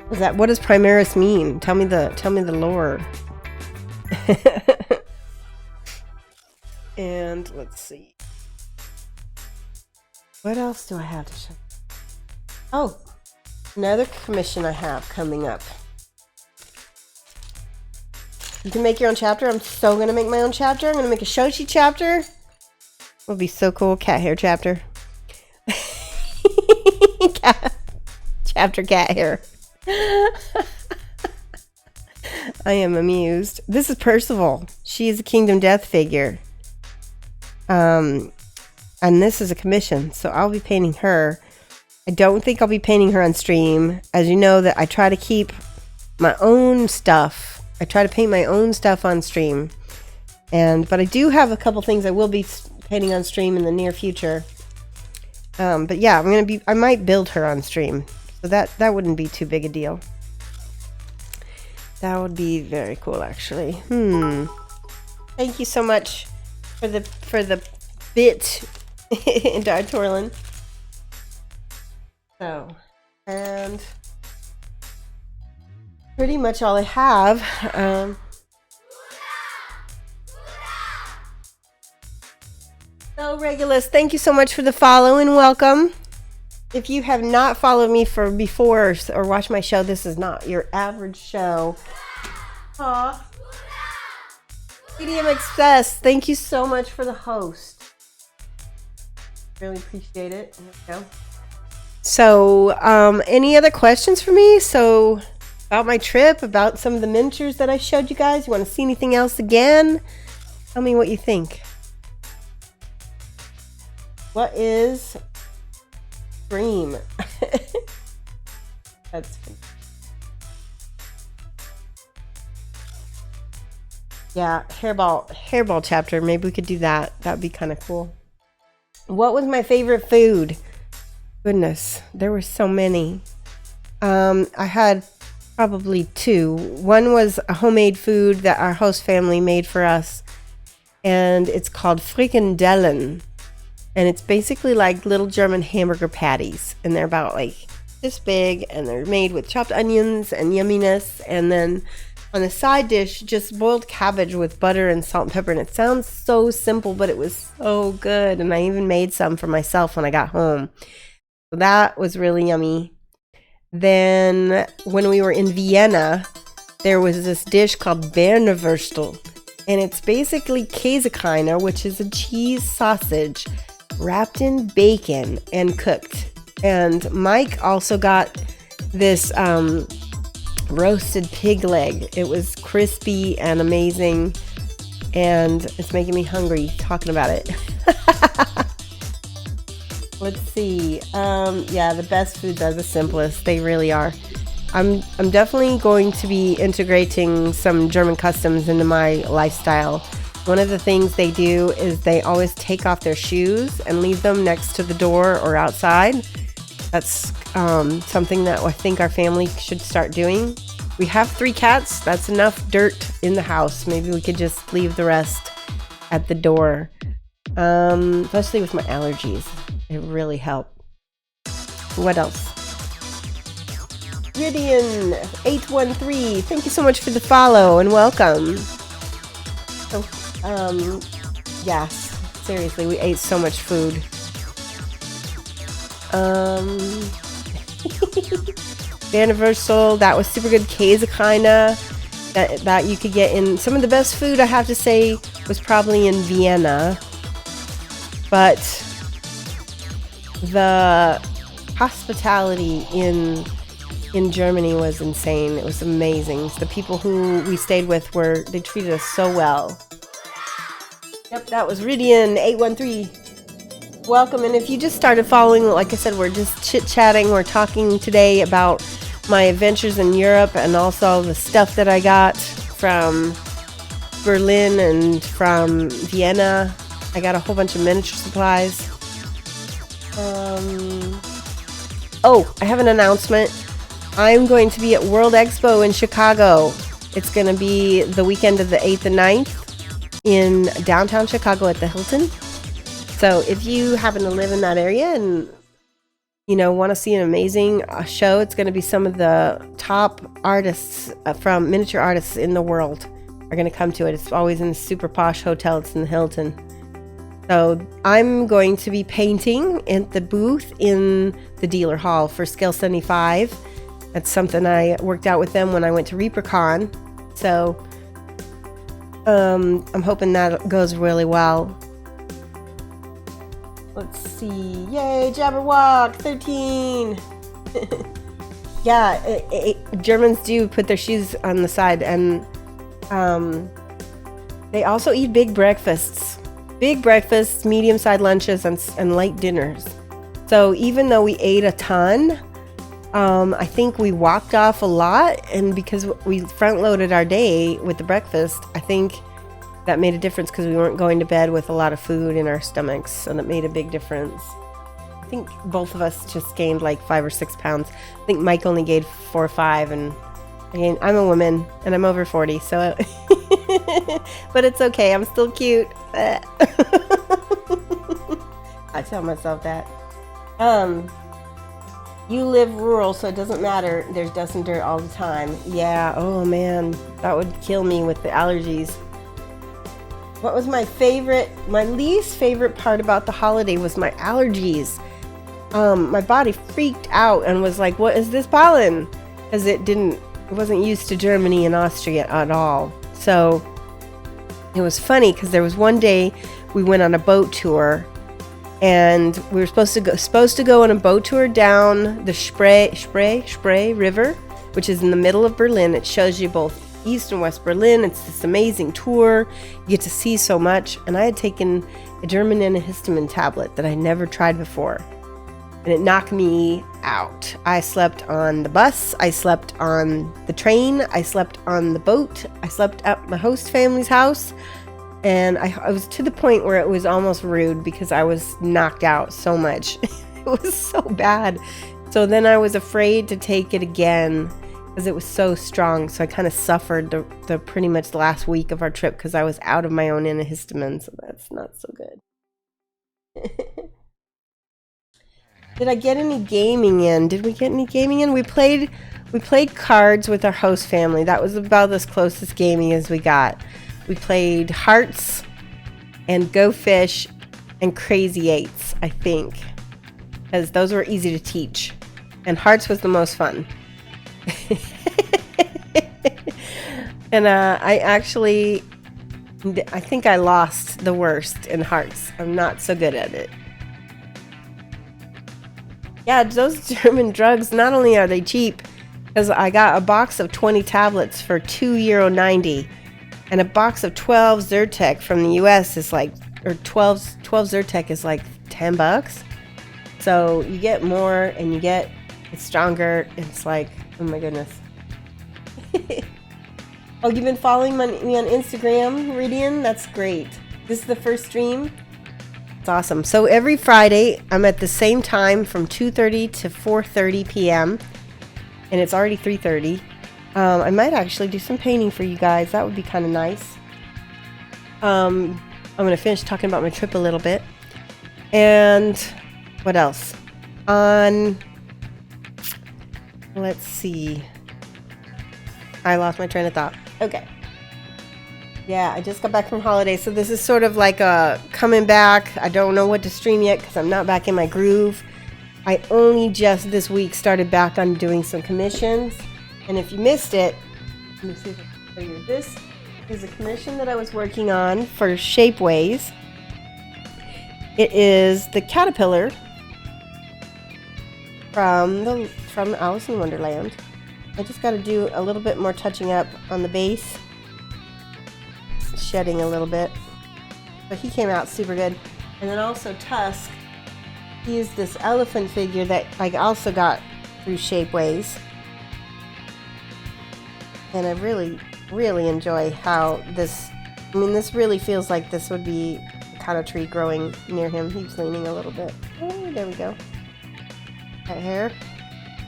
What does Primaris mean? Tell me the lore. And let's see. What else do I have to show? Oh, another commission I have coming up. You can make your own chapter. I'm so going to make my own chapter. I'm going to make a Shoshi chapter. It'll be so cool. Cat hair chapter. Chapter cat hair. I am amused. This is Percival. She is a Kingdom Death figure. And this is a commission, so I'll be painting her. I don't think I'll be painting her on stream. As you know, that I try to keep my own stuff. I try to paint my own stuff on stream. But I do have a couple things I will be painting on stream in the near future. But yeah, I might build her on stream. So that wouldn't be too big a deal. That would be very cool, actually. Thank you so much for the bit into our Torlin. So, and pretty much all I have. So Regulus, thank you so much for the follow and welcome. If you have not followed me before or watched my show, this is not your average show. Aw. PDM Express, thank you so much for the host. Really appreciate it. There we go. So, any other questions for me? So, about my trip, about some of the miniatures that I showed you guys? You want to see anything else again? Tell me what you think. What is Dream? That's funny. Yeah, hairball chapter. Maybe we could do that. That'd be kind of cool. What was my favorite food? Goodness, there were so many. I had probably two. One was a homemade food that our host family made for us, and it's called Frikandellen. And it's basically like little German hamburger patties. And they're about like this big. And they're made with chopped onions and yumminess. And then on a side dish, just boiled cabbage with butter and salt and pepper. And it sounds so simple, but it was so good. And I even made some for myself when I got home. So that was really yummy. Then when we were in Vienna, there was this dish called Bernerwürstel. And it's basically Käsekreiner, which is a cheese sausage wrapped in bacon and cooked. And Mike also got this roasted pig leg. It was crispy and amazing, and it's making me hungry talking about it. Let's see. Yeah, the best foods are the simplest. They really are. I'm definitely going to be integrating some German customs into my lifestyle. One of the things they do is they always take off their shoes and leave them next to the door or outside. That's something that I think our family should start doing. We have 3 cats. That's enough dirt in the house. Maybe we could just leave the rest at the door. Especially with my allergies. It really helped. What else? Gideon813, thank you so much for the follow and welcome. So, yes, seriously, we ate so much food. Bernerwürstel, that was super good. Käsekreiner, that you could get in. Some of the best food, I have to say, was probably in Vienna. But the hospitality in Germany was insane. It was amazing. The people who we stayed with they treated us so well. Yep, that was Ridian813. Welcome, and if you just started following, like I said, we're just chit-chatting. We're talking today about my adventures in Europe and also the stuff that I got from Berlin and from Vienna. I got a whole bunch of miniature supplies. Oh, I have an announcement. I'm going to be at World Expo in Chicago. It's going to be the weekend of the 8th and 9th in downtown Chicago at the Hilton. So if you happen to live in that area and, want to see an amazing show, it's going to be some of the top artists from miniature artists in the world are going to come to it. It's always in a super posh hotel. It's in the Hilton. So I'm going to be painting at the booth in the dealer hall for Scale 75. That's something I worked out with them when I went to ReaperCon. So I'm hoping that goes really well. Let's see. Yay, Jabberwock 13. Yeah, Germans do put their shoes on the side, and they also eat big breakfasts. Big breakfasts, medium-sized lunches, and late dinners. So even though we ate a ton, I think we walked off a lot, and because we front-loaded our day with the breakfast, I think that made a difference because we weren't going to bed with a lot of food in our stomachs, and it made a big difference. I think both of us just gained like 5 or 6 pounds. I think Mike only gained 4 or 5, and again, I'm a woman and I'm over 40, so but it's okay, I'm still cute. I tell myself that. You live rural, so it doesn't matter. There's dust and dirt all the time. Yeah, oh man, that would kill me with the allergies. What was my least favorite part about the holiday was my allergies. My body freaked out and was like, what is this pollen? Because it wasn't used to Germany and Austria at all. So it was funny because there was one day we went on a boat tour, and we were supposed to go on a boat tour down the Spree River, which is in the middle of Berlin. It shows you both East and West Berlin. It's this amazing tour. You get to see so much. And I had taken a German antihistamine tablet that I never tried before, and it knocked me out. I slept on the bus. I slept on the train. I slept on the boat. I slept at my host family's house. And I was to the point where it was almost rude because I was knocked out so much. It was so bad. So then I was afraid to take it again because it was so strong. So I kind of suffered the pretty much the last week of our trip because I was out of my own antihistamine. So that's not so good. Did I get any gaming in? Did we get any gaming in? We played We played cards with our host family. That was about as close as gaming as we got. We played Hearts and Go Fish and Crazy Eights, I think, because those were easy to teach. And Hearts was the most fun. And I think I lost the worst in Hearts. I'm not so good at it. Yeah, those German drugs, not only are they cheap, because I got a box of 20 tablets for €2.90, and a box of 12 Zyrtec from the US is like, or 12 Zyrtec is like $10. So you get more and you get it stronger. It's like, oh my goodness. Oh, you've been following me on Instagram, Ridian? That's great. This is the first stream. It's awesome. So every Friday, I'm at the same time from 2:30 to 4:30 p.m. And it's already 3:30. I might actually do some painting for you guys. That would be kind of nice. I'm going to finish talking about my trip a little bit. And what else? Let's see. I lost my train of thought. Okay. Yeah, I just got back from holiday, so this is sort of like a coming back. I don't know what to stream yet because I'm not back in my groove. I only just this week started back on doing some commissions. And if you missed it, let me see if I can show you. This is a commission that I was working on for Shapeways. It is the caterpillar from Alice in Wonderland. I just got to do a little bit more touching up on the base, shedding a little bit, but he came out super good. And then also Tusk, he is this elephant figure that I also got through Shapeways, and I really enjoy how this, I mean, this really feels like this would be the kind of tree growing near him. He's leaning a little bit. Oh, there we go. Cat hair.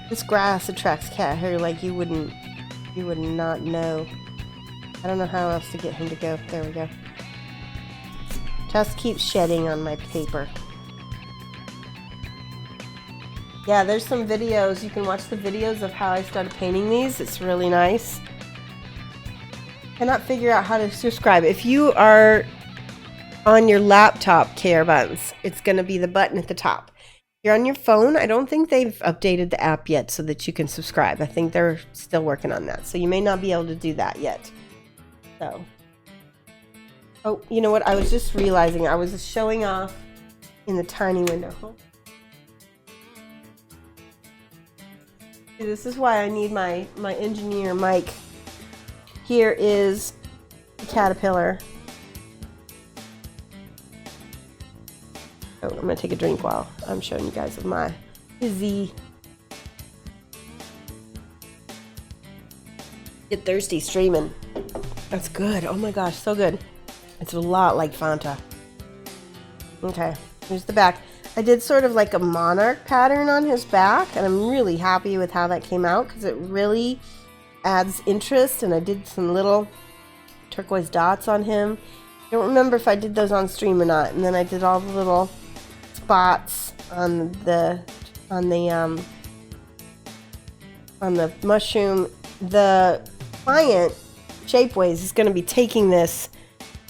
This grass attracts cat hair like you would not know. I don't know how else to get him to go. There we go. Just keep shedding on my paper. Yeah, there's some videos. You can watch the videos of how I started painting these. It's really nice. Cannot figure out how to subscribe. If you are on your laptop, Care Buttons, it's going to be the button at the top. You're on your phone. I don't think they've updated the app yet so that you can subscribe. I think they're still working on that, so you may not be able to do that yet. So, oh, you know what? I was just realizing I was showing off in the tiny window. See, this is why I need my engineer mic. Here is the caterpillar. Oh, I'm gonna take a drink while I'm showing you guys of my fizzy. Get thirsty streaming. That's good. Oh my gosh, so good. It's a lot like Fanta. Okay, here's the back. I did sort of like a monarch pattern on his back, and I'm really happy with how that came out because it really adds interest. And I did some little turquoise dots on him. I don't remember if I did those on stream or not. And then I did all the little spots on the mushroom. The client, Shapeways, is going to be taking this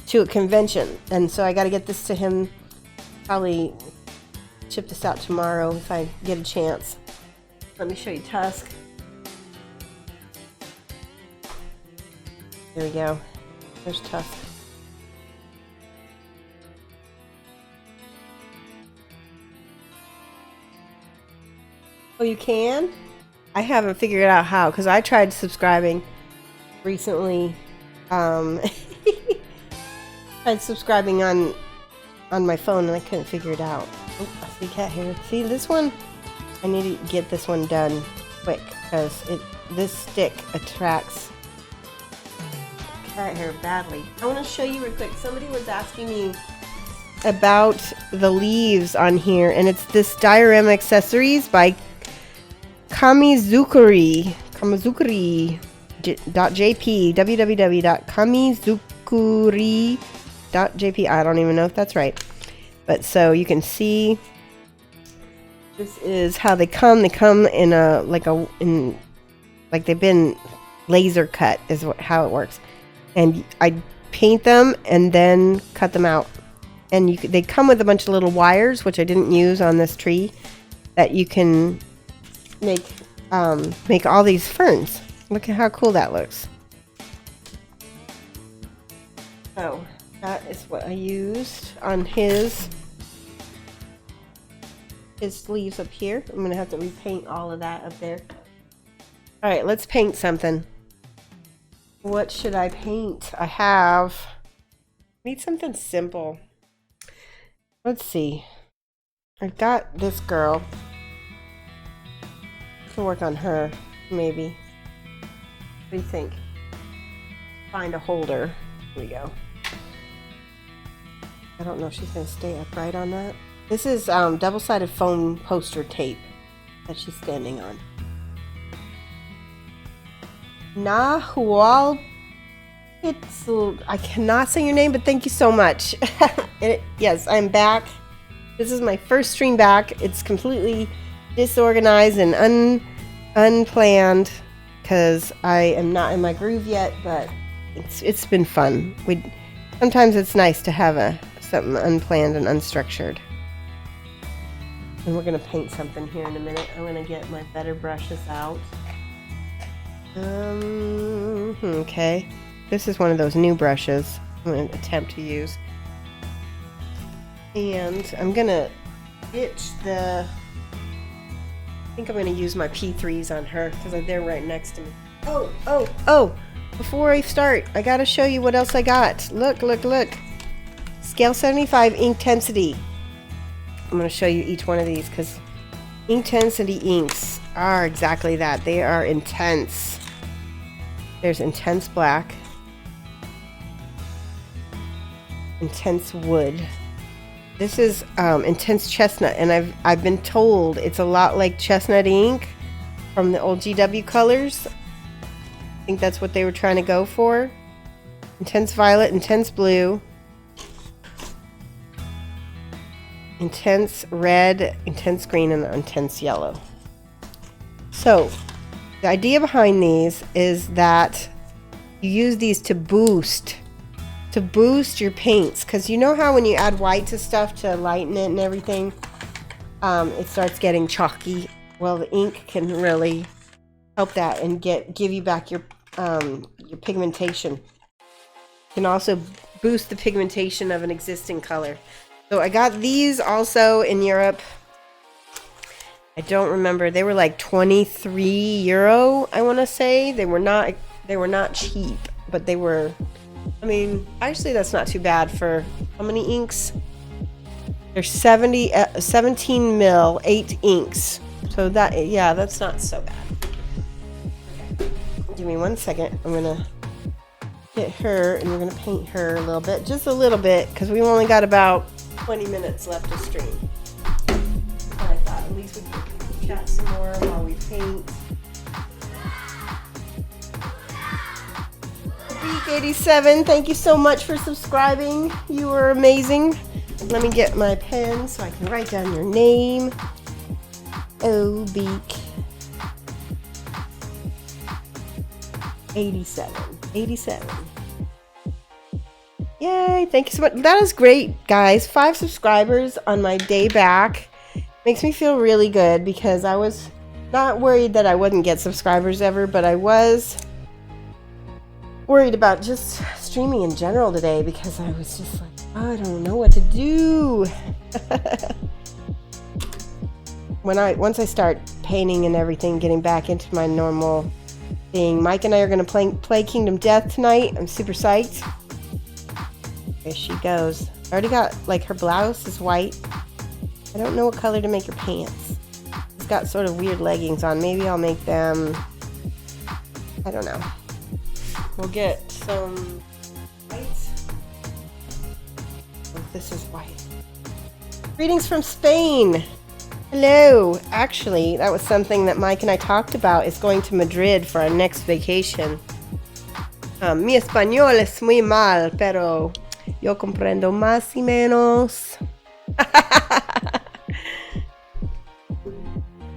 to a convention, and so I got to get this to him. Probably ship this out tomorrow if I get a chance. Let me show you Tusk. There we go. There's Tusk. Oh, you can? I haven't figured out how, because I tried subscribing recently. Tried subscribing on my phone and I couldn't figure it out. Oh, I see cat hair. See this one? I need to get this one done quick because this stick attracts cat hair badly. I want to show you real quick. Somebody was asking me about the leaves on here, and it's this diorama accessories by Kamizukuri.jp, www.kamizukuri.jp. I don't even know if that's right, but so you can see this is how they come. They come in a like like they've been laser cut is how it works. And I paint them and then cut them out. And they come with a bunch of little wires, which I didn't use on this tree, that you can make all these ferns. Look at how cool that looks. So that is what I used on his sleeves up here. I'm gonna have to repaint all of that up there. All right, let's paint something. What should I paint? I need something simple. Let's see. I've got this girl. I can work on her, maybe. What do you think? Find a holder. Here we go. I don't know if she's going to stay upright on that. This is double-sided foam poster tape that she's standing on. Nahual. I cannot say your name, but thank you so much. Yes, I'm back. This is my first stream back. It's completely disorganized and unplanned because I am not in my groove yet, but it's been fun. Sometimes it's nice to have something unplanned and unstructured. And we're gonna paint something here in a minute. I'm gonna get my better brushes out. Okay. This is one of those new brushes I'm going to attempt to use. And I'm going to ditch I think I'm going to use my P3s on her because they're right next to me. Oh! Before I start, I got to show you what else I got. Look. Scale 75 Inktensity. I'm going to show you each one of these because Inktensity inks are exactly that. They are intense. There's intense black. Intense wood. This is intense chestnut, and I've been told it's a lot like chestnut ink from the old GW colors. I think that's what they were trying to go for. Intense violet, intense blue, intense red, intense green, and intense yellow. So the idea behind these is that you use these to boost your paints, because you know how when you add white to stuff to lighten it and everything, it starts getting chalky. Well, the ink can really help that and give you back your pigmentation. It can also boost the pigmentation of an existing color. So I got these also in Europe. I don't remember. They were like 23 euro, I want to say. They were not cheap, but they were, I mean, actually that's not too bad for how many inks? There's 17 mil, 8 inks. So that's not so bad. Okay. Give me 1 second. I'm going to get her and we're going to paint her a little bit, just a little bit, because we've only got about 20 minutes left to stream. I thought at least we could chat some more while we paint. Beak87, thank you so much for subscribing. You were amazing. Let me get my pen so I can write down your name. Oh, Beak 87. Yay, thank you so much. That is great, guys. 5 subscribers on my day back. Makes me feel really good because I was not worried that I wouldn't get subscribers ever, but I was worried about just streaming in general today because I was just like, oh, I don't know what to do. Once I start painting and everything, getting back into my normal thing, Mike and I are going to play Kingdom Death tonight. I'm super psyched. There she goes. I already got, like, her blouse is white. I don't know what color to make her pants. She's got sort of weird leggings on. Maybe I'll make them, I don't know. We'll get some white. Oh, this is white. Greetings from Spain. Hello. Actually, that was something that Mike and I talked about, is going to Madrid for our next vacation. Mi español es muy mal, pero yo comprendo más y menos.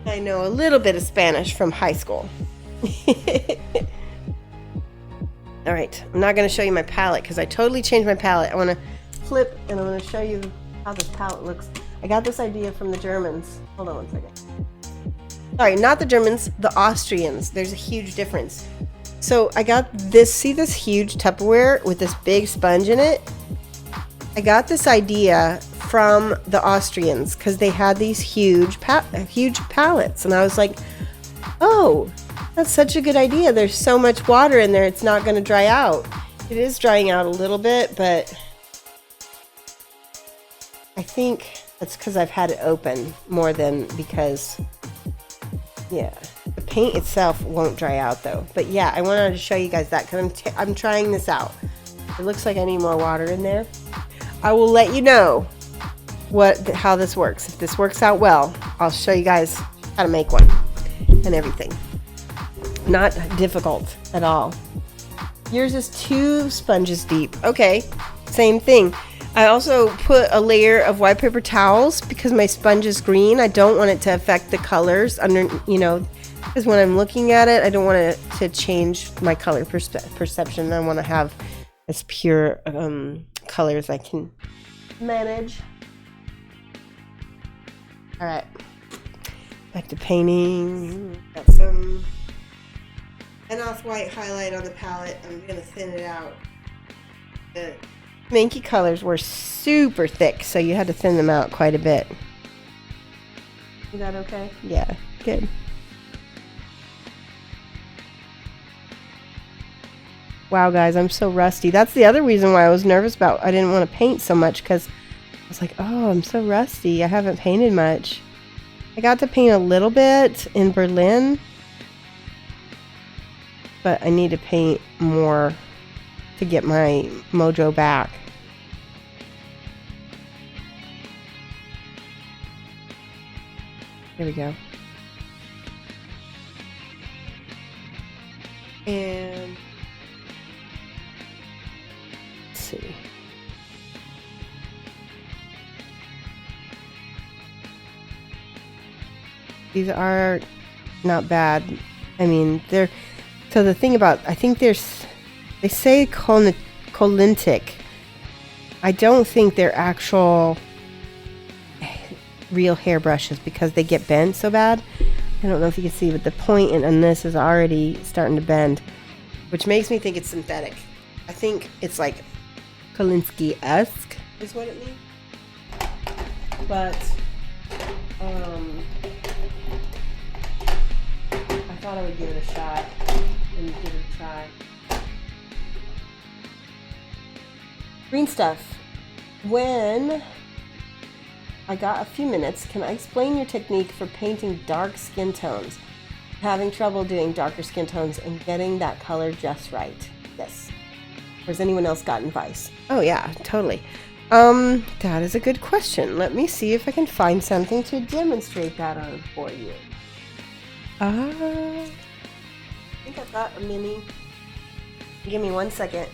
I know a little bit of Spanish from high school. All right, I'm not going to show you my palette because I totally changed my palette. I want to flip and I'm going to show you how this palette looks. I got this idea from the Germans. Hold on one second. Sorry, not the Germans, the Austrians. There's a huge difference. So I got this, see this huge Tupperware with this big sponge in it? I got this idea from the Austrians because they had these huge palettes. And I was like, oh, that's such a good idea. There's so much water in there, it's not going to dry out. It is drying out a little bit, but I think it's because I've had it open more than because, yeah, the paint itself won't dry out though. But yeah, I wanted to show you guys that because I'm trying this out. It looks like I need more water in there. I will let you know how this works. If this works out well, I'll show you guys how to make one and everything. Not difficult at all. Yours is 2 sponges deep. Okay, same thing. I also put a layer of white paper towels because my sponge is green. I don't want it to affect the colors under, because when I'm looking at it, I don't want it to change my color perception. I want to have as pure color as I can manage. All right, back to painting. Got some off-white highlight on the palette. I'm gonna thin it out. The Minky colors were super thick, so you had to thin them out quite a bit. Is that okay? Yeah, good. Wow, guys, I'm so rusty. That's the other reason why I was nervous about I didn't want to paint so much, because I was like, oh, I'm so rusty. I haven't painted much. I got to paint a little bit in Berlin, but I need to paint more to get my mojo back. Here we go. And let's see. These are not bad. I mean, they're, so the thing about, I think they say colintic. I don't think they're actual real hairbrushes because they get bent so bad. I don't know if you can see, but the point in this is already starting to bend, which makes me think it's synthetic. I think it's like Kolinsky-esque is what it means. But I thought I would give it a shot and give it a try. Green stuff. When I got a few minutes, can I explain your technique for painting dark skin tones? Having trouble doing darker skin tones and getting that color just right. Yes. Or has anyone else got advice? Oh yeah, totally. That is a good question. Let me see if I can find something to demonstrate that on for you. I think I've got a mini. Give me 1 second.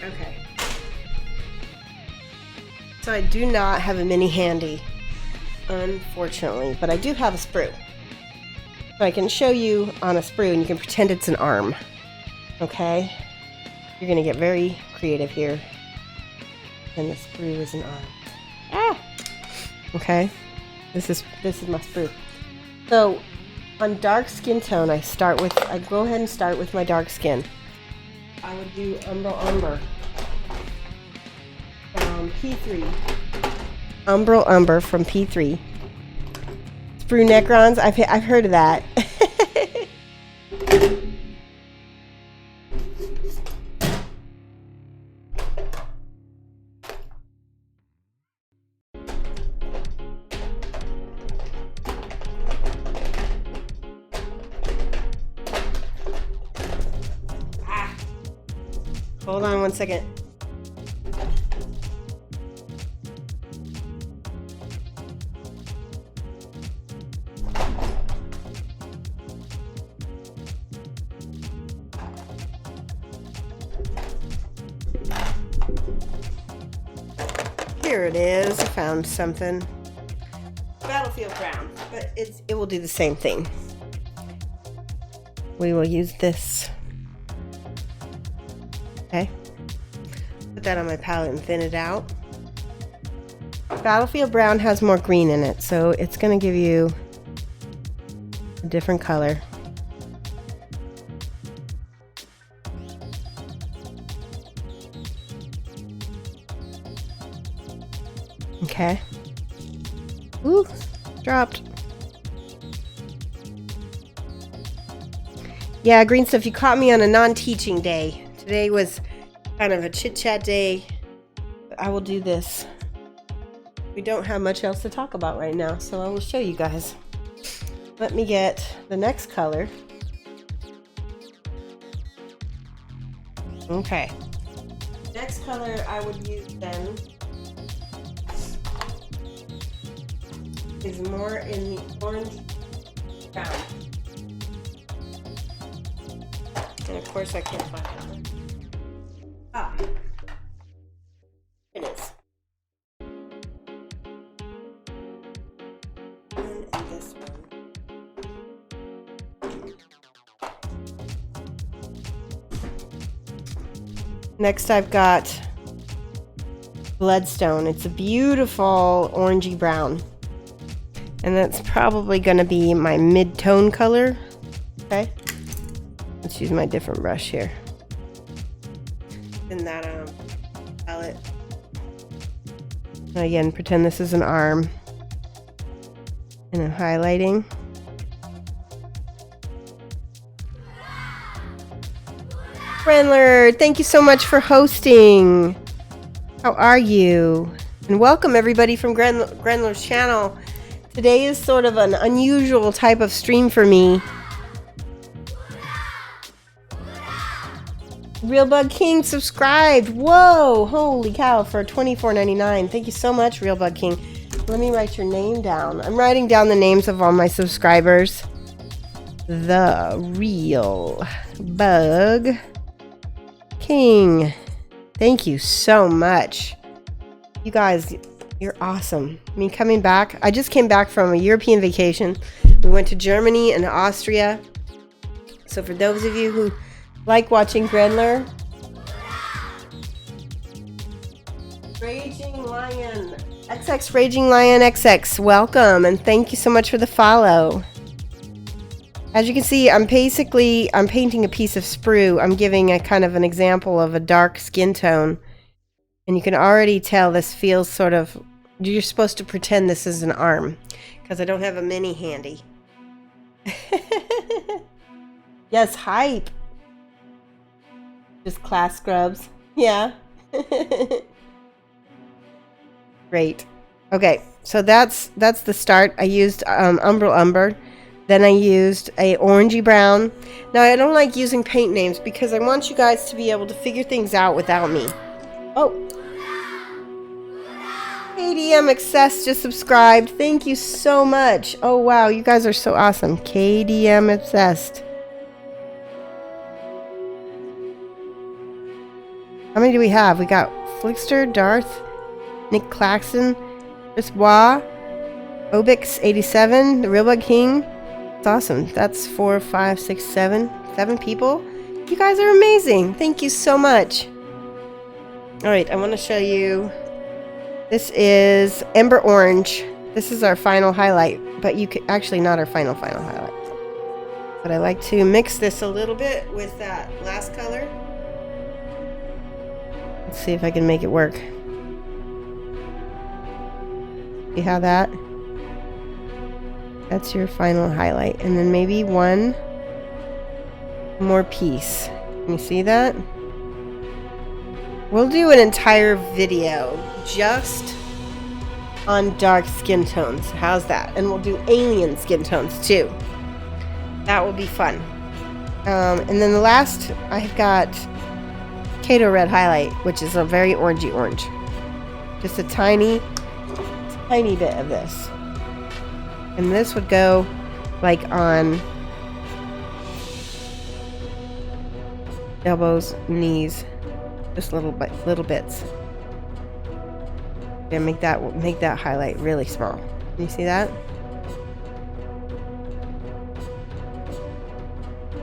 Okay. So I do not have a mini handy, unfortunately, but I do have a sprue. So I can show you on a sprue and you can pretend it's an arm. Okay? You're gonna get very creative here. And the sprue is an arm. Ah! Okay. This is my sprue. So on dark skin tone, I go ahead and start with my dark skin. I would do Umber from P3. Umber from P3. Sprue Necrons, I've heard of that. Hold on one second. Here it is. I found something. Battlefield brown, but it will do the same thing. We will use this. Okay. Put that on my palette and thin it out. Battlefield brown has more green in it, so it's going to give you a different color. Okay. Ooh, dropped. Yeah, green stuff, you caught me on a non-teaching day. Today was kind of a chit-chat day. But I will do this. We don't have much else to talk about right now, so I will show you guys. Let me get the next color. Okay. Next color I would use then is more in the orange brown. And of course I can't find it. Ah. It is. And this one. Next I've got Bloodstone. It's a beautiful orangey brown. And that's probably going to be my mid-tone color. Okay. Let's use my different brush here. In that palette. And again, pretend this is an arm. And I'm highlighting. Grendler, thank you so much for hosting. How are you? And welcome everybody from Grendler's channel. Today is sort of an unusual type of stream for me. Real Bug King subscribed. Whoa, holy cow, for $24.99. Thank you so much, Real Bug King. Let me write your name down. I'm writing down the names of all my subscribers. The Real Bug King. Thank you so much. You guys, you're awesome. I mean, coming back, I just came back from a European vacation. We went to Germany and Austria. So for those of you who like watching Grendler, Raging Lion, XX Raging Lion XX, welcome and thank you so much for the follow. As you can see, I'm painting a piece of sprue. I'm giving a kind of an example of a dark skin tone. And you can already tell this feels sort of, you're supposed to pretend this is an arm because I don't have a mini handy. Yes, hype. Just class scrubs. Yeah. Great. Okay, so that's the start. I used umber. Then I used a orangey brown. Now I don't like using paint names because I want you guys to be able to figure things out without me. Oh. KDM Access just subscribed. Thank you so much. Oh wow, you guys are so awesome. KDM Obsessed. How many do we have? We got Flickster, Darth, Nick Claxton, Chris Wah, Obix87, The Real Bug King. It's awesome. That's 4, 5, 6, 7 people. You guys are amazing. Thank you so much. Alright, I want to show you. This is Ember Orange. This is our final highlight, but you could actually not our final highlight. But I like to mix this a little bit with that last color. Let's see if I can make it work. See how that's your final highlight. And then maybe one more piece. Can you see that? We'll do an entire video just on dark skin tones. How's that? And we'll do alien skin tones too. That will be fun. And then the last, I've got Kato red highlight, which is a very orangey orange. Just a tiny bit of this. And this would go like on elbows, knees, just little bits. And make that highlight really small. Can you see that?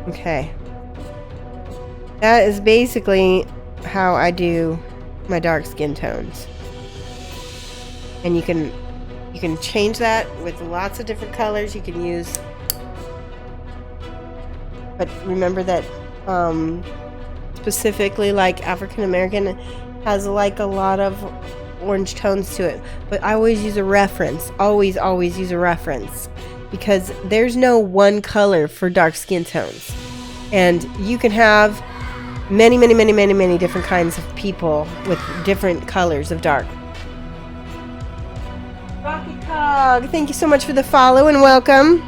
Okay. That is basically how I do my dark skin tones. And you can change that with lots of different colors you can use. But remember that specifically like African American has like a lot of orange tones to it. But I always use a reference. Always use a reference. Because there's no one color for dark skin tones. And you can have many different kinds of people with different colors of dark. Rocky Cog, thank you so much for the follow and welcome.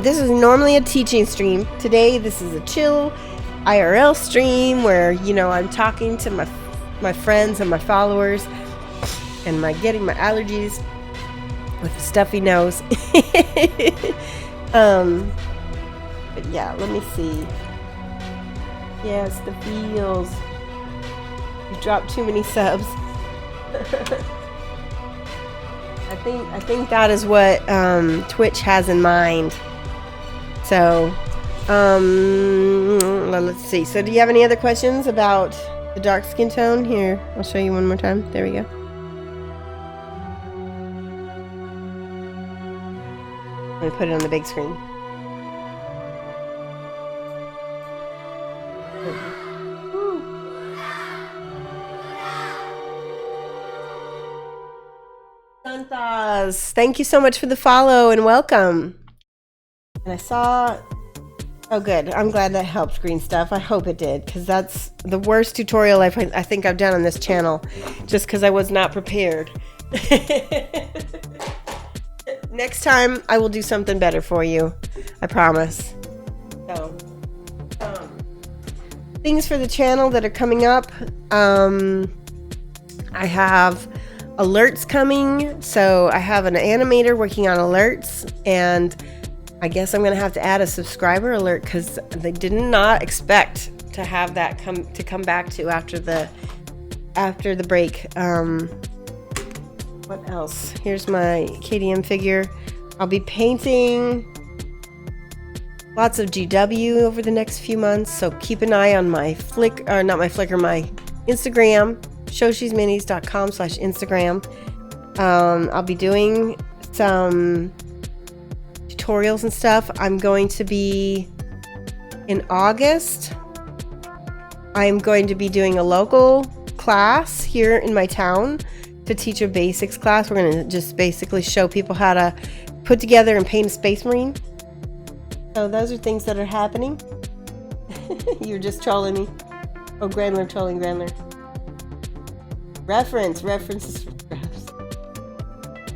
This is normally a teaching stream. Today, this is a chill IRL stream where, you know, I'm talking to my friends and my followers and getting my allergies with a stuffy nose. But yeah, let me see. Yes, the feels. You dropped too many subs. I think that is what Twitch has in mind. So, let's see. So, do you have any other questions about the dark skin tone? Here, I'll show you one more time. There we go. Let me put it on the big screen. Santas, thank you so much for the follow and welcome. And I saw, oh good, I'm glad that helped, green stuff. I hope it did, because that's the worst tutorial I think I've done on this channel, just because I was not prepared. Next time I will do something better for you, I promise. So, things for the channel that are coming up. I have alerts coming, so I have an animator working on alerts, and I guess I'm gonna have to add a subscriber alert because they did not expect to have that come back to after the break. What else? Here's my KDM figure. I'll be painting lots of GW over the next few months, so keep an eye on my my Instagram, shoshisminis.com/Instagram. I'll be doing some tutorials and stuff. I'm going to be in August. I'm going to be doing a local class here in my town to teach a basics class. We're going to just basically show people how to put together and paint a Space Marine. So those are things that are happening. You're just trolling me. Oh, Grandler trolling Grandler. References for scraps.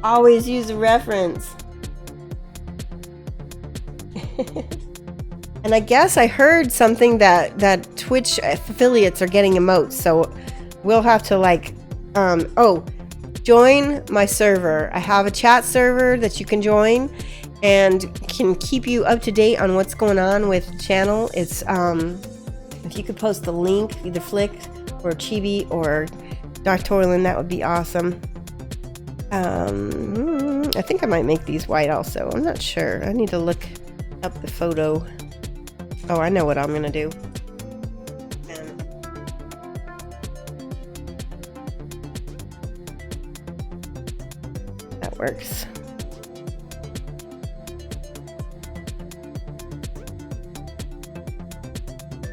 Always use a reference. And I guess I heard something that Twitch affiliates are getting emotes, so we'll have to like join my server. I have a chat server that you can join and can keep you up to date on what's going on with the channel. It's if you could post the link, either Flick or Chibi or Doctorlin, that would be awesome. I think I might make these white also. I'm not sure. I need to look up the photo. Oh, I know what I'm gonna do. That works.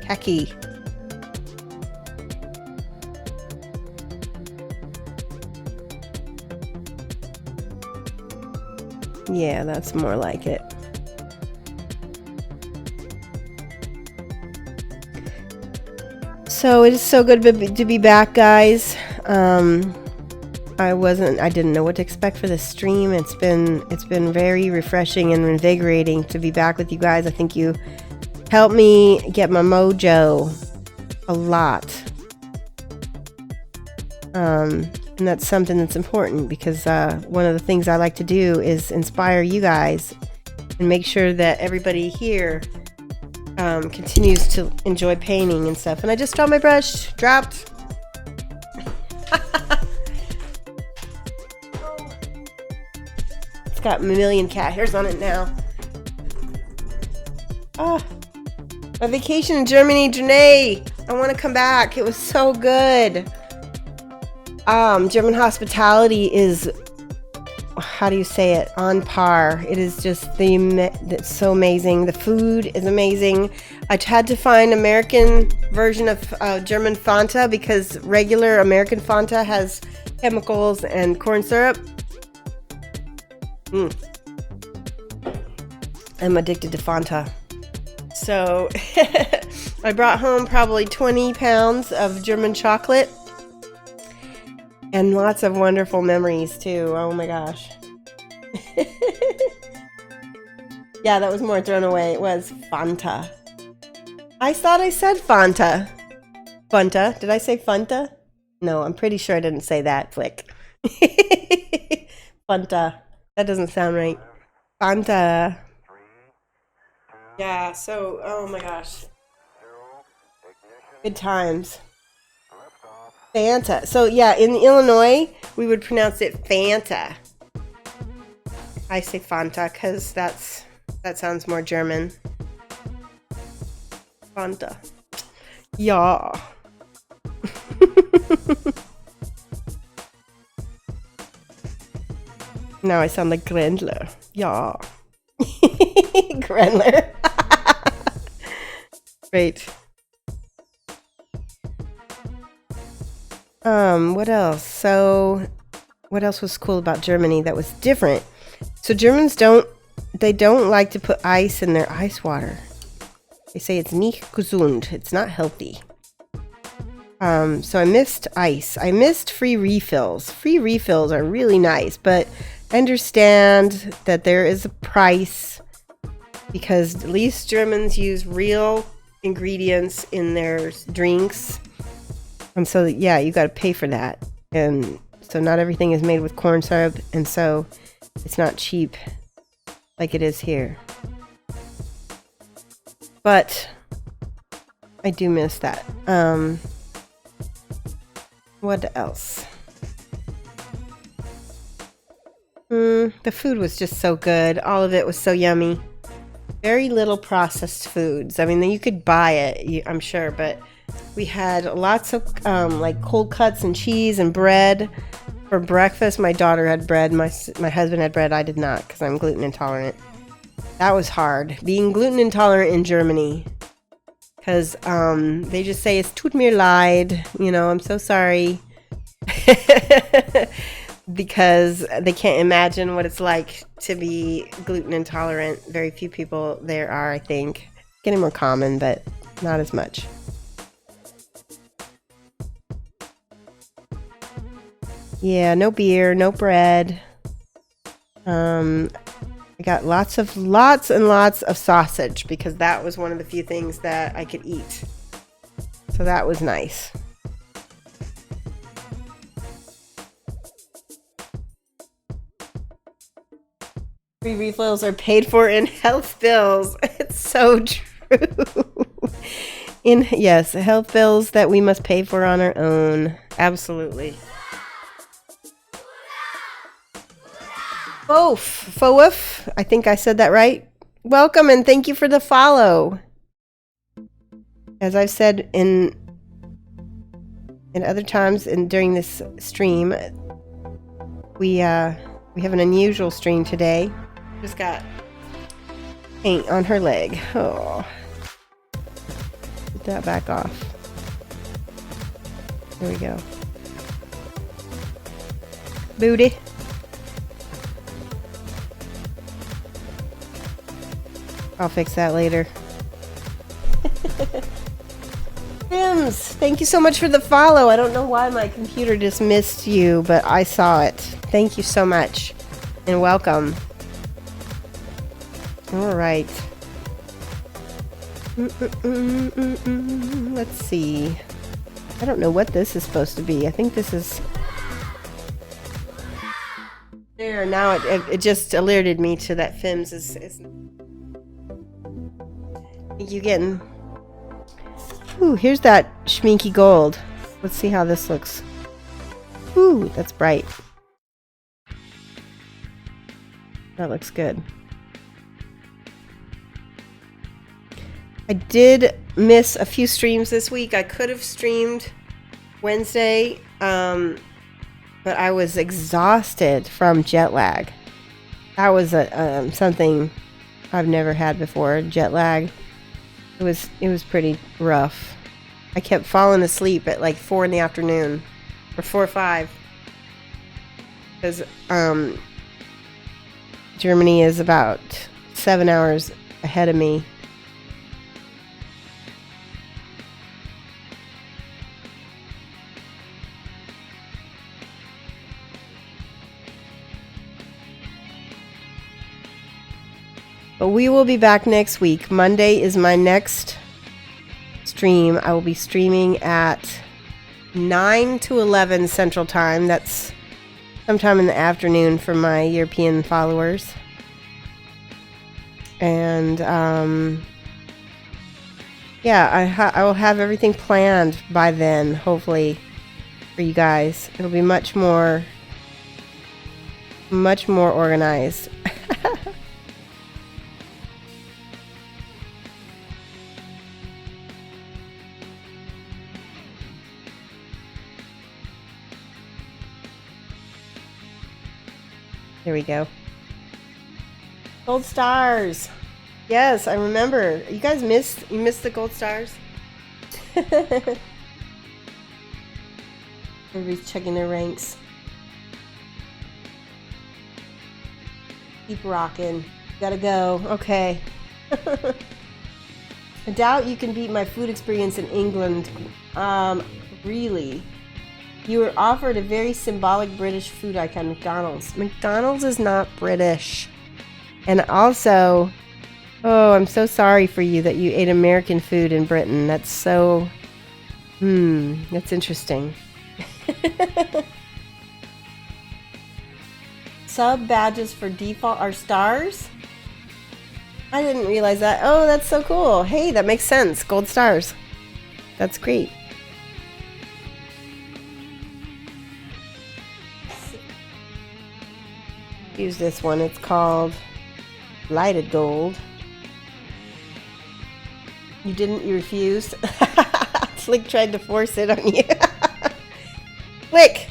Khaki. Yeah, that's more like it. So it is so good to be back, guys. I didn't know what to expect for this stream. It's been very refreshing and invigorating to be back with you guys. I think you helped me get my mojo a lot. And that's something that's important because one of the things I like to do is inspire you guys and make sure that everybody here continues to enjoy painting and stuff. And I just dropped my brush. Dropped. It's got a million cat hairs on it now. Oh, my vacation in Germany, Janae. I want to come back. It was so good. German hospitality is, how do you say it, on par. It is just it's so amazing. The food is amazing. I had to find American version of German Fanta because regular American Fanta has chemicals and corn syrup. I'm addicted to Fanta. So I brought home probably 20 pounds of German chocolate and lots of wonderful memories too. Oh my gosh. Yeah, that was more thrown away. It was Fanta. I thought I said Fanta. Fanta. Did I say Fanta? No, I'm pretty sure I didn't say that. Flick. Fanta. That doesn't sound right. Fanta. Yeah, so, oh my gosh. Good times. Fanta. So, yeah, in Illinois, we would pronounce it Fanta. I say Fanta because that sounds more German. Fanta. Yeah. Now I sound like Grendler. Yeah. Grendler. Great. What else? So, what else was cool about Germany that was different? So Germans don't like to put ice in their ice water. They say it's nicht gesund. It's not healthy. So I missed ice. I missed free refills. Free refills are really nice, but I understand that there is a price because at least Germans use real ingredients in their drinks. And so, yeah, you got to pay for that. And so not everything is made with corn syrup. And so it's not cheap like it is here. But I do miss that. What else? The food was just so good. All of it was so yummy. Very little processed foods. I mean, you could buy it, I'm sure, but we had lots of like cold cuts and cheese and bread for breakfast. My daughter had bread. My husband had bread. I did not because I'm gluten intolerant. That was hard. Being gluten intolerant in Germany. Because they just say, es tut mir leid. You know, I'm so sorry. Because they can't imagine what it's like to be gluten intolerant. Very few people there are, I think. Getting more common, but not as much. Yeah, no beer, no bread. I got lots and lots of sausage because that was one of the few things that I could eat. So that was nice. Free refills are paid for in health bills. It's so true. Yes, health bills that we must pay for on our own. Absolutely. Fouf, I think I said that right. Welcome and thank you for the follow. As I've said in other times and during this stream, we have an unusual stream today. Just got paint on her leg. Oh, put that back off. There we go. Booty. I'll fix that later. Bims, thank you so much for the follow. I don't know why my computer just missed you, but I saw it. Thank you so much. And welcome. All right. Let's see. I don't know what this is supposed to be. I think this is... There, now it just alerted me to that Fims is... You getting... Ooh, here's that schminky gold. Let's see how this looks. Ooh, that's bright. That looks good. I did miss a few streams this week. I could have streamed Wednesday, but I was exhausted from jet lag. That was something I've never had before, jet lag. It was pretty rough. I kept falling asleep at like 4 in the afternoon, or 4 or 5, because Germany is about 7 hours ahead of me. But we will be back next week. Monday is my next stream. I will be streaming at 9 to 11 Central Time. That's sometime in the afternoon for my European followers. And yeah, I will have everything planned by then, hopefully, for you guys. It'll be much more organized. There we go. Gold stars. Yes, I remember. You guys missed the gold stars? Everybody's checking their ranks. Keep rocking. Gotta go. Okay. I doubt you can beat my food experience in England. Really? You were offered a very symbolic British food icon, McDonald's. McDonald's is not British. And also, oh, I'm so sorry for you that you ate American food in Britain. That's so, that's interesting. Sub badges for default are stars? I didn't realize that. Oh, that's so cool. Hey, that makes sense. Gold stars. That's great. Use this one. It's called Lighted Gold. You didn't? You refused? Slick tried to force it on you. Slick!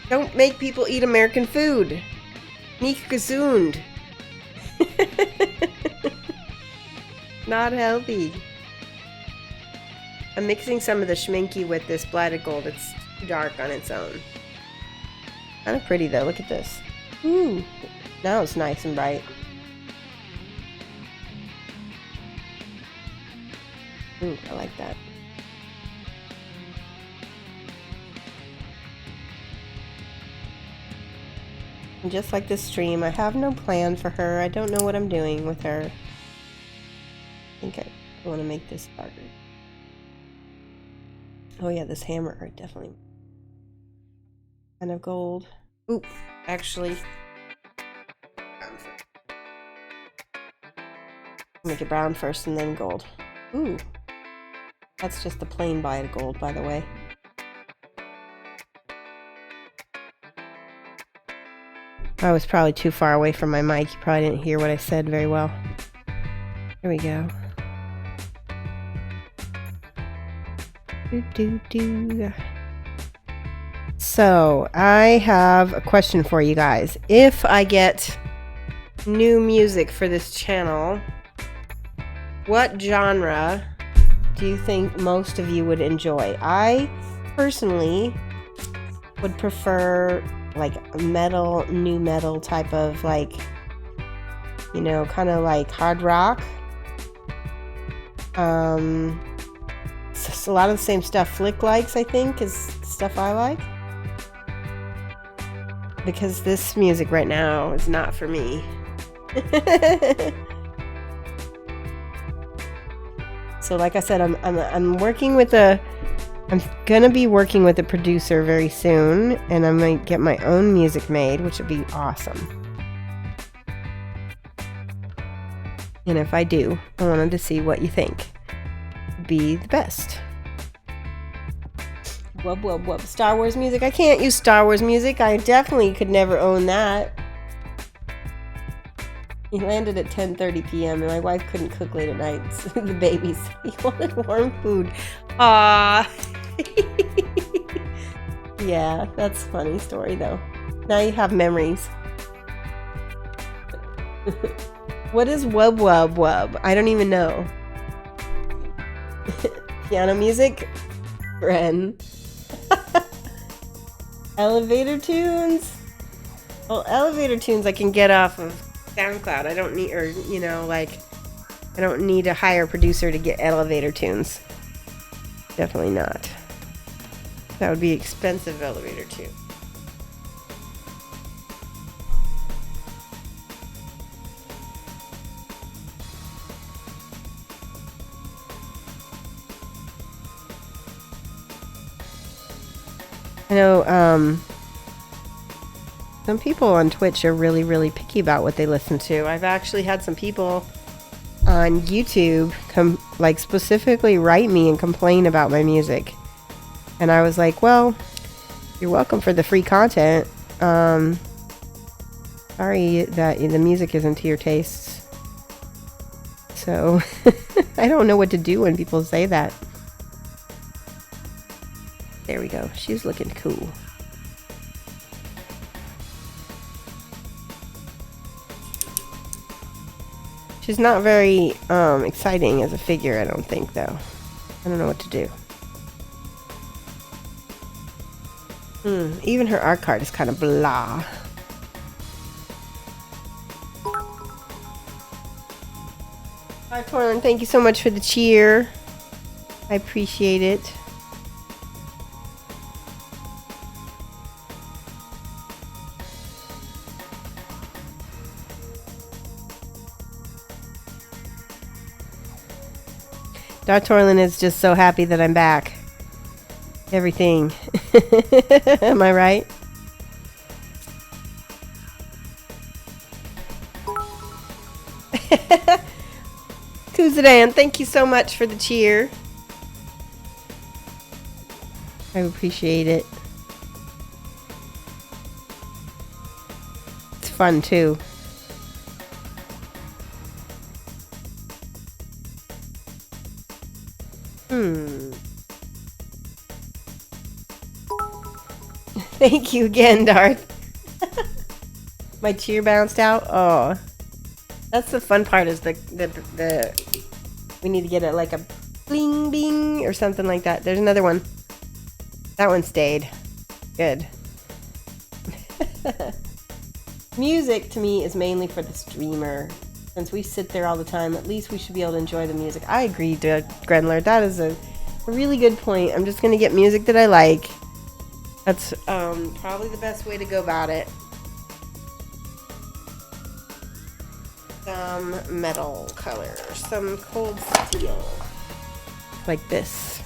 Don't make people eat American food. Nicht gesund. Not healthy. I'm mixing some of the schminky with this Lighted Gold. It's too dark on its own. Kind of pretty though. Look at this. Ooh, now it's nice and bright. Ooh, I like that. And just like this stream, I have no plan for her. I don't know what I'm doing with her. I think I want to make this darker. Oh yeah, this hammer definitely kind of gold. Ooh, actually, make it brown first and then gold. Ooh, that's just the plain Lighted Gold, by the way. I was probably too far away from my mic. You probably didn't hear what I said very well. There we go. Doo-doo-doo. So, I have a question for you guys. If I get new music for this channel, what genre do you think most of you would enjoy? I personally would prefer like metal, new metal type of like, you know, kind of like hard rock. It's a lot of the same stuff Flick likes, I think, is stuff I like. Because this music right now is not for me. So like I said, I'm working with I'm gonna be working with a producer very soon, and I might get my own music made, which would be awesome. And if I do, I wanted to see what you think would be the best. Wub wub wub. Star Wars music. I can't use Star Wars music. I definitely could never own that. He landed at 10:30 p.m. and my wife couldn't cook late at night. The babies. He wanted warm food. Ah. Yeah, that's a funny story though. Now you have memories. What is wub wub wub? I don't even know. Piano music? Ren. Elevator tunes? Well, elevator tunes I can get off of SoundCloud. I don't need, or you know, like, I don't need a hire producer to get elevator tunes. Definitely not. That would be expensive elevator tune. I know some people on Twitch are really, really picky about what they listen to. I've actually had some people on YouTube like specifically write me and complain about my music. And I was like, well, you're welcome for the free content. Sorry that the music isn't to your tastes. So I don't know what to do when people say that. There we go. She's looking cool. She's not very exciting as a figure, I don't think, though. I don't know what to do. Even her art card is kind of blah. Hi, Torn. Thank you so much for the cheer. I appreciate it. Dr. Orlin is just so happy that I'm back. Everything. Am I right? Kuzadan, thank you so much for the cheer. I appreciate it. It's fun too. Thank you again, Darth. My cheer bounced out. Oh, that's the fun part. Is the we need to get it like a bling bing or something like that. There's another one. That one stayed. Good. Music to me is mainly for the streamer. Since we sit there all the time, at least we should be able to enjoy the music. I agree, Grenler. That is a really good point. I'm just gonna get music that I like. That's probably the best way to go about it. Some metal color, some cold steel, like this.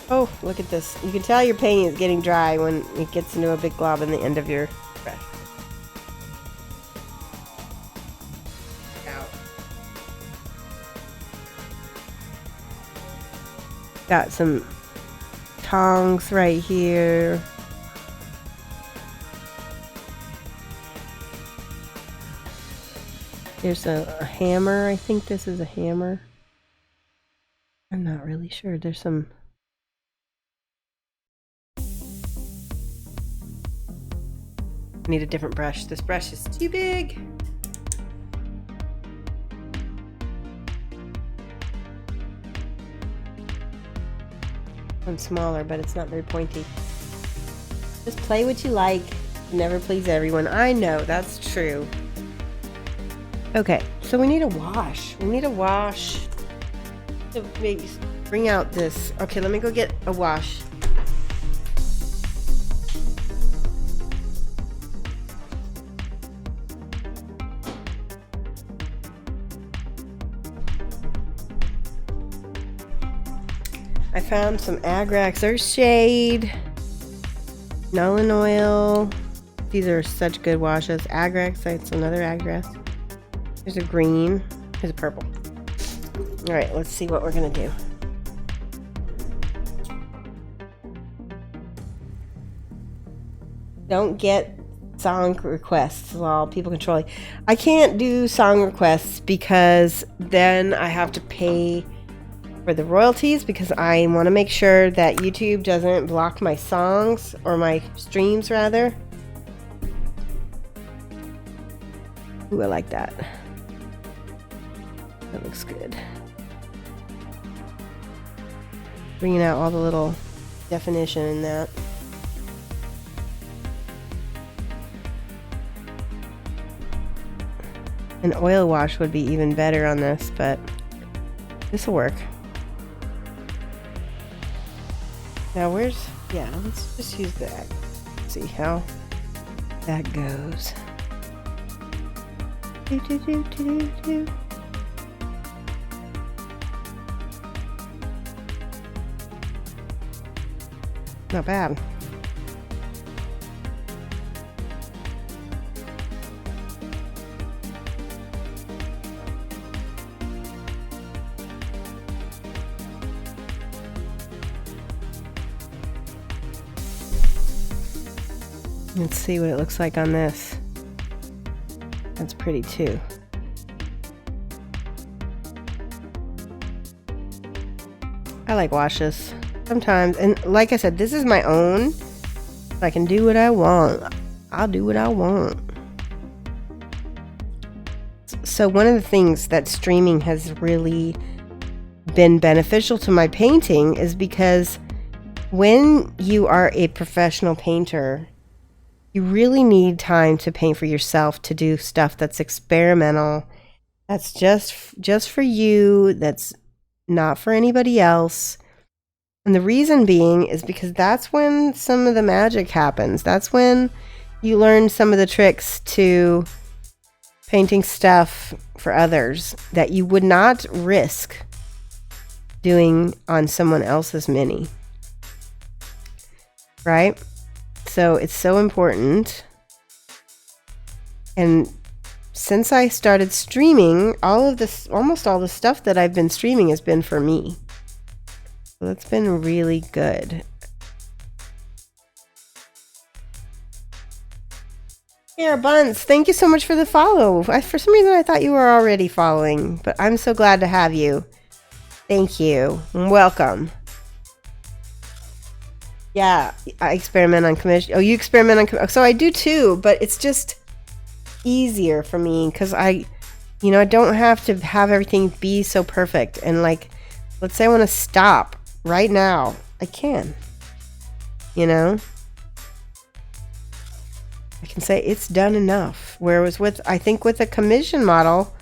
Oh, look at this. You can tell your paint is getting dry when it gets into a big glob in the end of your brush. Got some tongs right here. There's a hammer. I think this is a hammer. I'm not really sure. There's some... I need a different brush. This brush is too big. One's smaller, but it's not very pointy. Just play what you like. Never please everyone. I know, that's true. Okay, so we need a wash. We need a wash to maybe bring out this. Okay, let me go get a wash. I found some Agrax Earthshade, Nuln Oil. These are such good washes. Agrax, that's another Agrax. There's a green. Here's a purple. All right, let's see what we're gonna do. Don't get song requests while people control it. I can't do song requests because then I have to pay for the royalties, because I want to make sure that YouTube doesn't block my songs, or my streams rather. Ooh, I like that. That looks good. Bringing out all the little definition in that. An oil wash would be even better on this, but this will work. Now yeah, let's just use that. See how that goes. Not bad. Let's see what it looks like on this. That's pretty too. I like washes sometimes, and like I said, this is my own. I can do what I want. I'll do what I want. So one of the things that streaming has really been beneficial to my painting is because when you are a professional painter, you really need time to paint for yourself, to do stuff that's experimental, that's just for you, that's not for anybody else. And the reason being is because that's when some of the magic happens. That's when you learn some of the tricks to painting stuff for others that you would not risk doing on someone else's mini. Right? So it's so important. And since I started streaming, almost all the stuff that I've been streaming has been for me. So that's been really good. Here, Buns, thank you so much for the follow. For some reason I thought you were already following, but I'm so glad to have you. Thank you. Welcome. Yeah, I experiment on commission. Oh, you experiment on commission. So I do too, but it's just easier for me because I don't have to have everything be so perfect. And like, let's say I want to stop right now. I can, I can say it's done enough. Whereas I think with a commission model,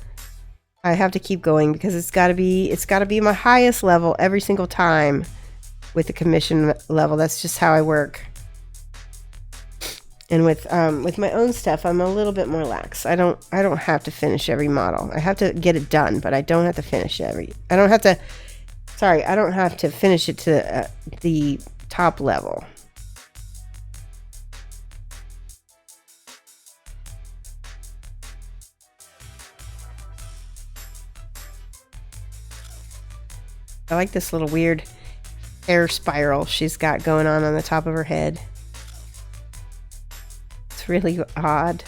I have to keep going because it's got to be my highest level every single time. With the commission level, that's just how I work. And with my own stuff, I'm a little bit more lax. I don't have to finish every model. I have to get it done, but I don't have to finish I don't have to finish it to the top level. I like this little weird hair spiral she's got going on the top of her head. It's really odd.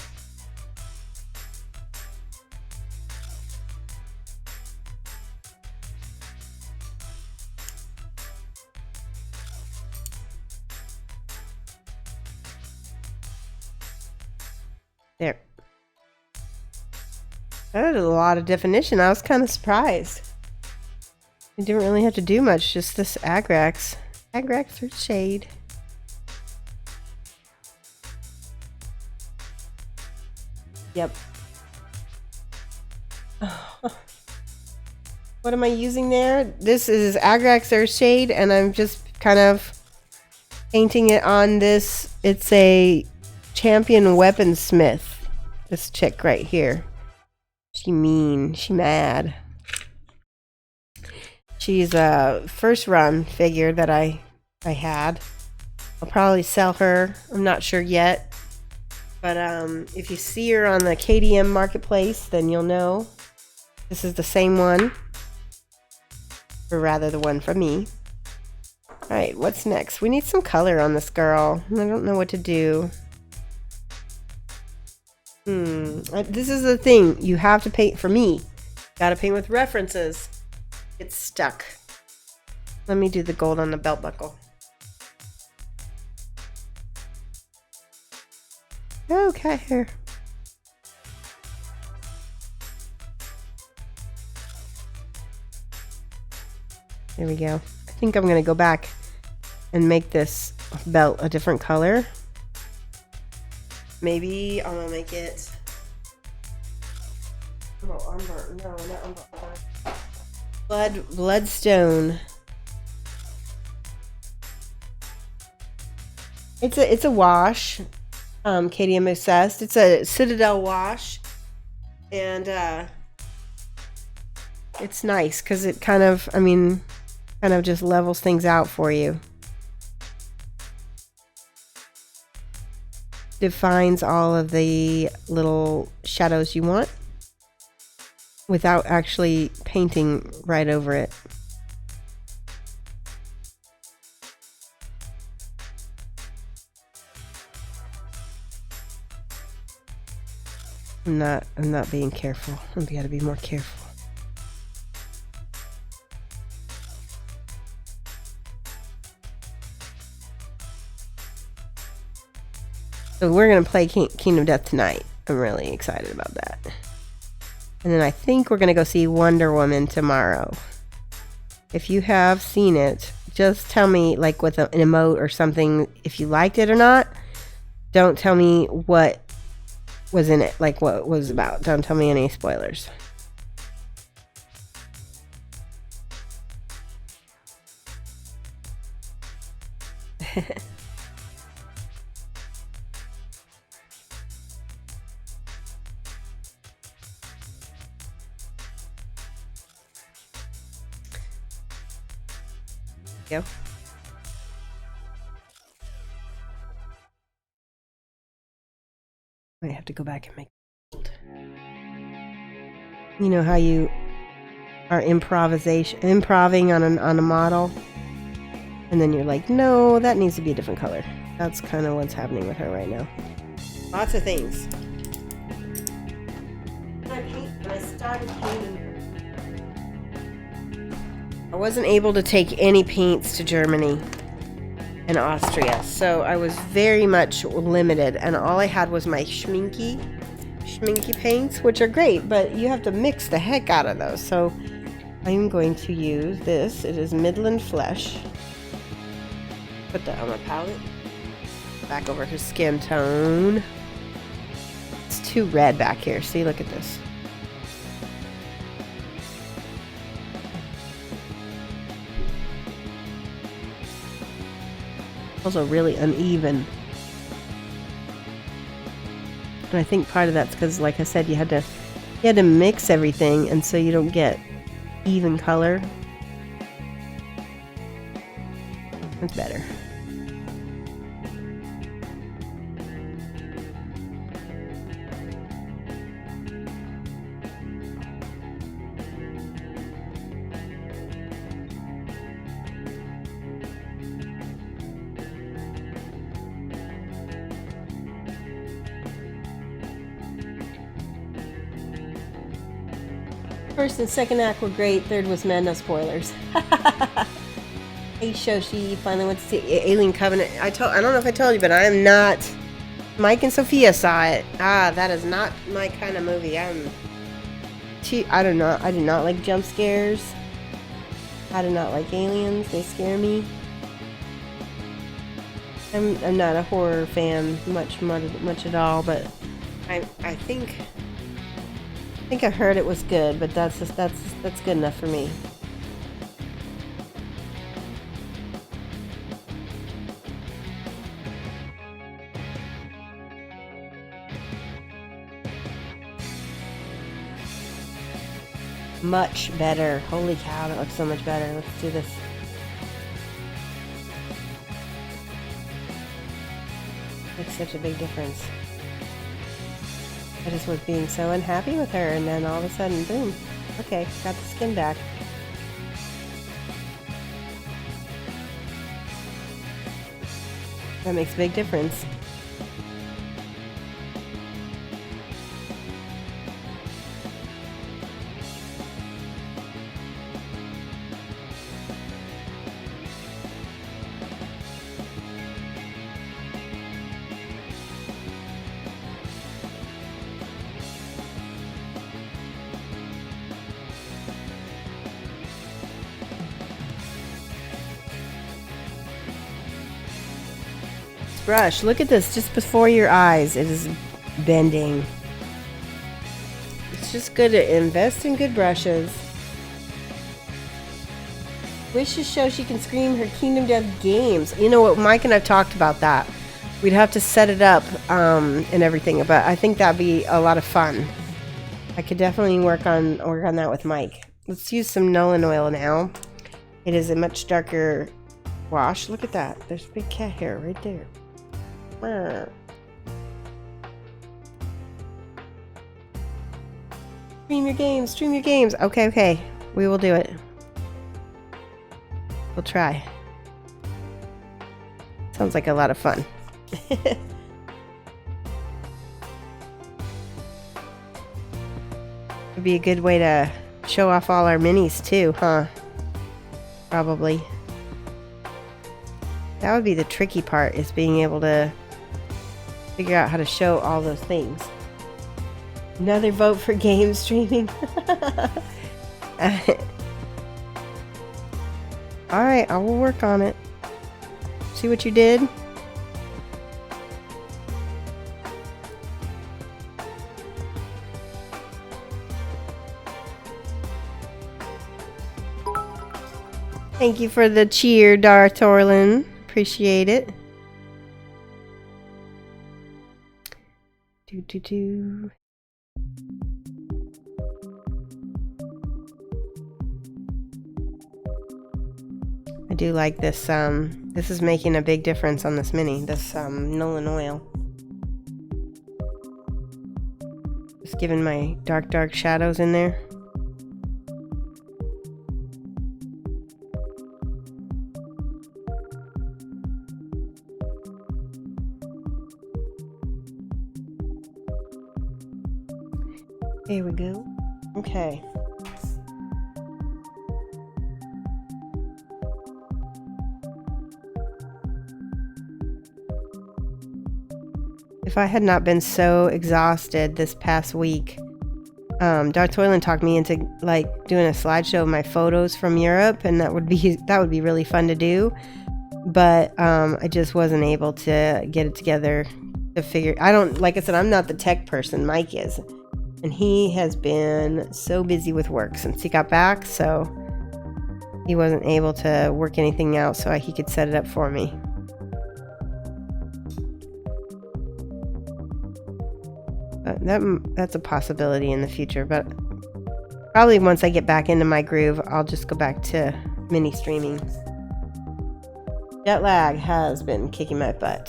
There. That is a lot of definition. I was kind of surprised. I didn't really have to do much, just this Agrax Earthshade. Yep. What am I using there? This is Agrax Earthshade, and I'm just kind of painting it on this. It's a Champion Weaponsmith. This chick right here. She mad. She's a first run figure that I had. I'll probably sell her. I'm not sure yet. But if you see her on the KDM marketplace, then you'll know. This is the same one. Or rather, the one from me. Alright, what's next? We need some color on this girl. I don't know what to do. This is the thing. You have to paint, for me, gotta paint with references. It's stuck. Let me do the gold on the belt buckle. Oh, cat hair. There we go. I think I'm going to go back and make this belt a different color. Maybe I'm going to make it... Oh, umber. No, not umber. Bloodstone. It's a wash. KDM Obsessed. It's a Citadel wash. And it's nice because it kind of just levels things out for you. Defines all of the little shadows you want without actually painting right over it. I'm not being careful. I've got to be more careful. So we're going to play Kingdom Death tonight. I'm really excited about that. And then I think we're going to go see Wonder Woman tomorrow. If you have seen it, just tell me, like with an emote or something, if you liked it or not. Don't tell me what was in it, like what it was about. Don't tell me any spoilers. Go. I have to go back and make it. You know how you are improving on a model, and then you're like, no, that needs to be a different color. That's kind of what's happening with her right now. Lots of things. I started painting. I wasn't able to take any paints to Germany and Austria, so I was very much limited, and all I had was my schminky paints, which are great, but you have to mix the heck out of those. So I'm going to use this. It is Midland Flesh. Put that on my palette. Back over her skin tone. It's too red back here. See, look at this. Also really uneven. And I think part of that's because, like I said, you had to mix everything, and so you don't get even color. It's better. First and second act were great. Third was mad. No spoilers. Hey Shoshi, finally went to see Alien Covenant. I don't know if I told you, but I am not. Mike and Sophia saw it. That is not my kind of movie. I don't know. I do not like jump scares. I do not like aliens. They scare me. I'm not a horror fan much at all, but I think I heard it was good, but that's good enough for me. much better. Holy cow, that looks so much better. Let's do this. Makes such a big difference. I just was being so unhappy with her, and then all of a sudden, boom. Okay, got the skin back. That makes a big difference. Brush, look at this, just before your eyes, it is bending. It's just good to invest in good brushes. Wishes show she can scream her Kingdom Death games. You know what, Mike and I've talked about that. We'd have to set it up and everything, but I think that'd be a lot of fun. I could definitely work on that with Mike. Let's use some Nuln Oil now. It is a much darker wash. Look at that, there's big cat hair right there. Stream your games, stream your games. Okay, we will do it. We'll try. Sounds like a lot of fun. It'd be a good way to show off all our minis too, huh? Probably. That would be the tricky part, is being able to figure out how to show all those things. Another vote for game streaming. Alright, I will work on it. See what you did? Thank you for the cheer, Dartorlin. Appreciate it. Do. I do like this. This is making a big difference on this mini. This Nuln Oil. Just giving my dark shadows in there. There we go. Okay. If I had not been so exhausted this past week, Dartoilin talked me into like doing a slideshow of my photos from Europe, and that would be really fun to do. But I just wasn't able to get it together to figure. Like I said, I'm not the tech person. Mike is. And he has been so busy with work since he got back, so he wasn't able to work anything out so he could set it up for me. But that's a possibility in the future, but probably once I get back into my groove, I'll just go back to mini streaming. Jet lag has been kicking my butt.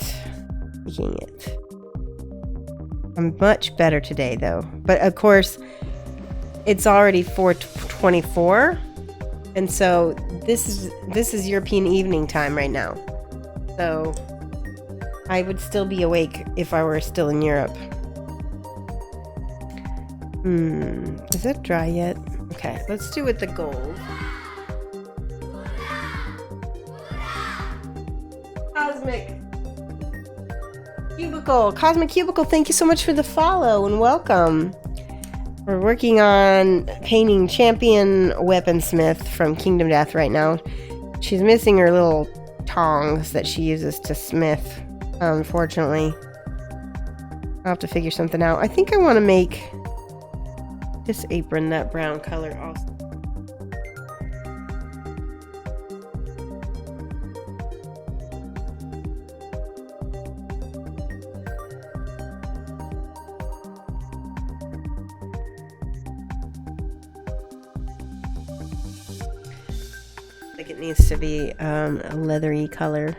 Kicking it. I'm much better today though, but of course it's already 4:24, and so this is European evening time right now, so I would still be awake if I were still in Europe. Is it dry yet? Okay, let's do with the gold. Cosmic Cubicle, thank you so much for the follow and welcome. We're working on painting Champion Weaponsmith from Kingdom Death right now. She's missing her little tongs that she uses to smith, unfortunately. I'll have to figure something out. I think I want to make this apron that brown color also. Like it needs to be a leathery color.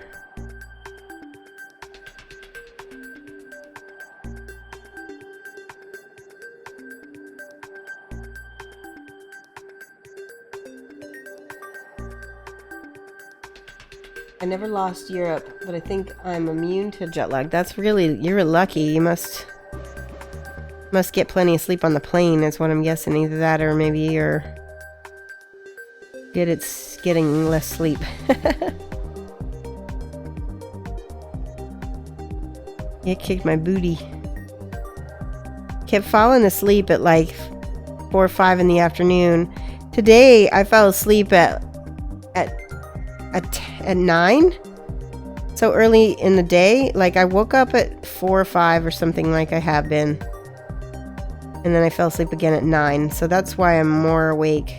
I never lost Europe, but I think I'm immune to jet lag. That's really, you're lucky. You must get plenty of sleep on the plane is what I'm guessing. Either that or maybe you're getting less sleep. It kicked my booty. Kept falling asleep at like 4 or 5 in the afternoon. Today I fell asleep at 9, so early in the day. Like I woke up at 4 or 5 or something, like I have been, and then I fell asleep again at 9, so that's why I'm more awake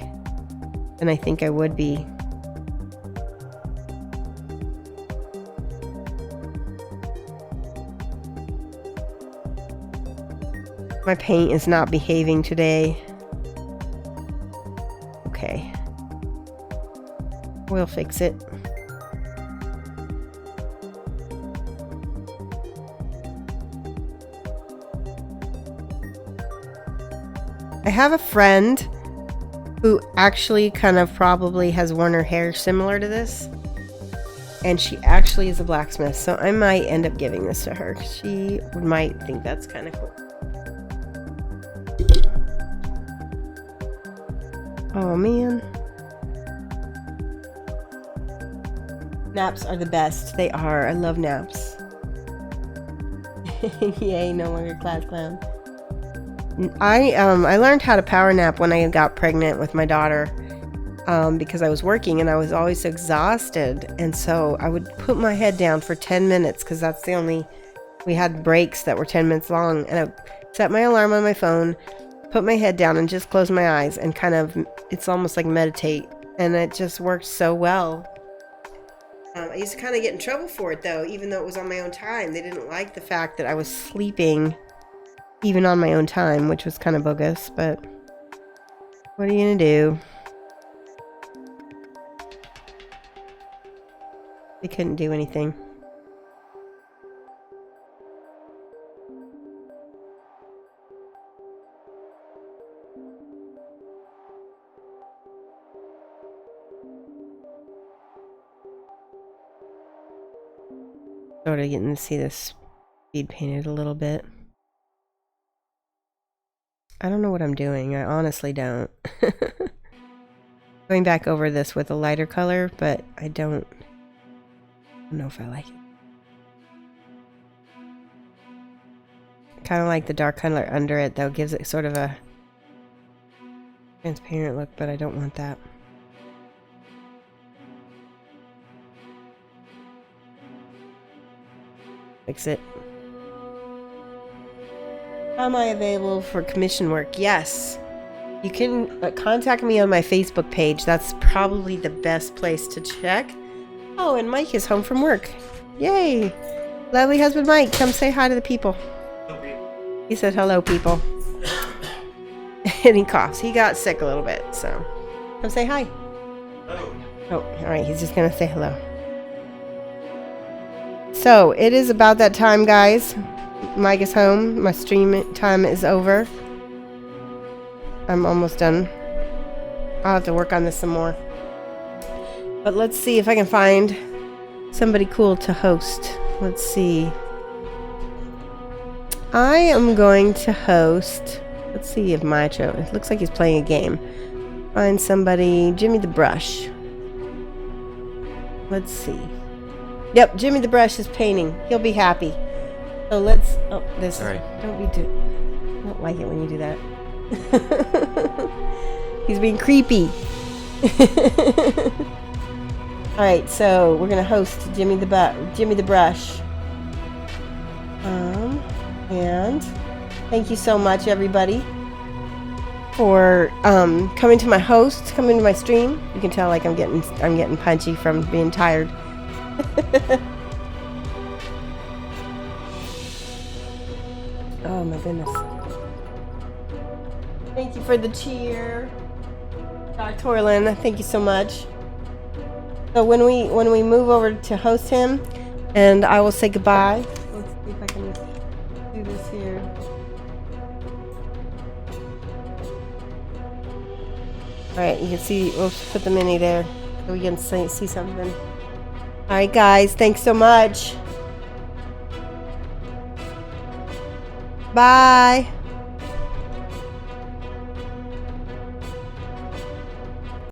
than I think I would be. My paint is not behaving today. Okay, we'll fix it. I have a friend who actually kind of probably has worn her hair similar to this, and she actually is a blacksmith, so I might end up giving this to her. She might think that's kind of cool. Oh man. Naps are the best. They are. I love naps. Yay, no longer class clown. I learned how to power nap when I got pregnant with my daughter, because I was working and I was always exhausted, and so I would put my head down for 10 minutes because that's the only, we had breaks that were 10 minutes long, and I set my alarm on my phone, put my head down and just close my eyes and kind of, it's almost like meditate, and it just worked so well. I used to kind of get in trouble for it though, even though it was on my own time. They didn't like the fact that I was sleeping even on my own time, which was kind of bogus, but what are you gonna do? They couldn't do anything. Sort of getting to see this speed painted a little bit. I don't know what I'm doing. I honestly don't. Going back over this with a lighter color, but I don't know if I like it. Kind of like the dark color under it, though. Gives it sort of a transparent look, but I don't want that. Fix it. Am I available for commission work? Yes. You can contact me on my Facebook page. That's probably the best place to check. Oh, and Mike is home from work. Yay. Lovely husband Mike, come say hi to the people. He said hello, people. And he coughs. He got sick a little bit, so come say hi. Hello. Oh, all right. He's just going to say hello. So, it is about that time, guys. Mike is home. My stream time is over. I'm almost done. I'll have to work on this some more. But let's see if I can find somebody cool to host. Let's see. I am going to host. Let's see if Macho. It looks like he's playing a game. Find somebody. Jimmy the Brush. Let's see. Yep, Jimmy the Brush is painting. He'll be happy. So let's. Oh, this. Sorry. Don't I don't like it when you do that. He's being creepy. All right, so we're gonna host Jimmy the Brush. And thank you so much, everybody, for coming to my stream. You can tell like I'm getting punchy from being tired. Oh my goodness. Thank you for the cheer. Dr. Torlin, thank you so much. So when we move over to host him, and I will say goodbye. Let's see if I can do this here. All right, you can see. We'll put the mini there so we can see something. All right, guys. Thanks so much. Bye.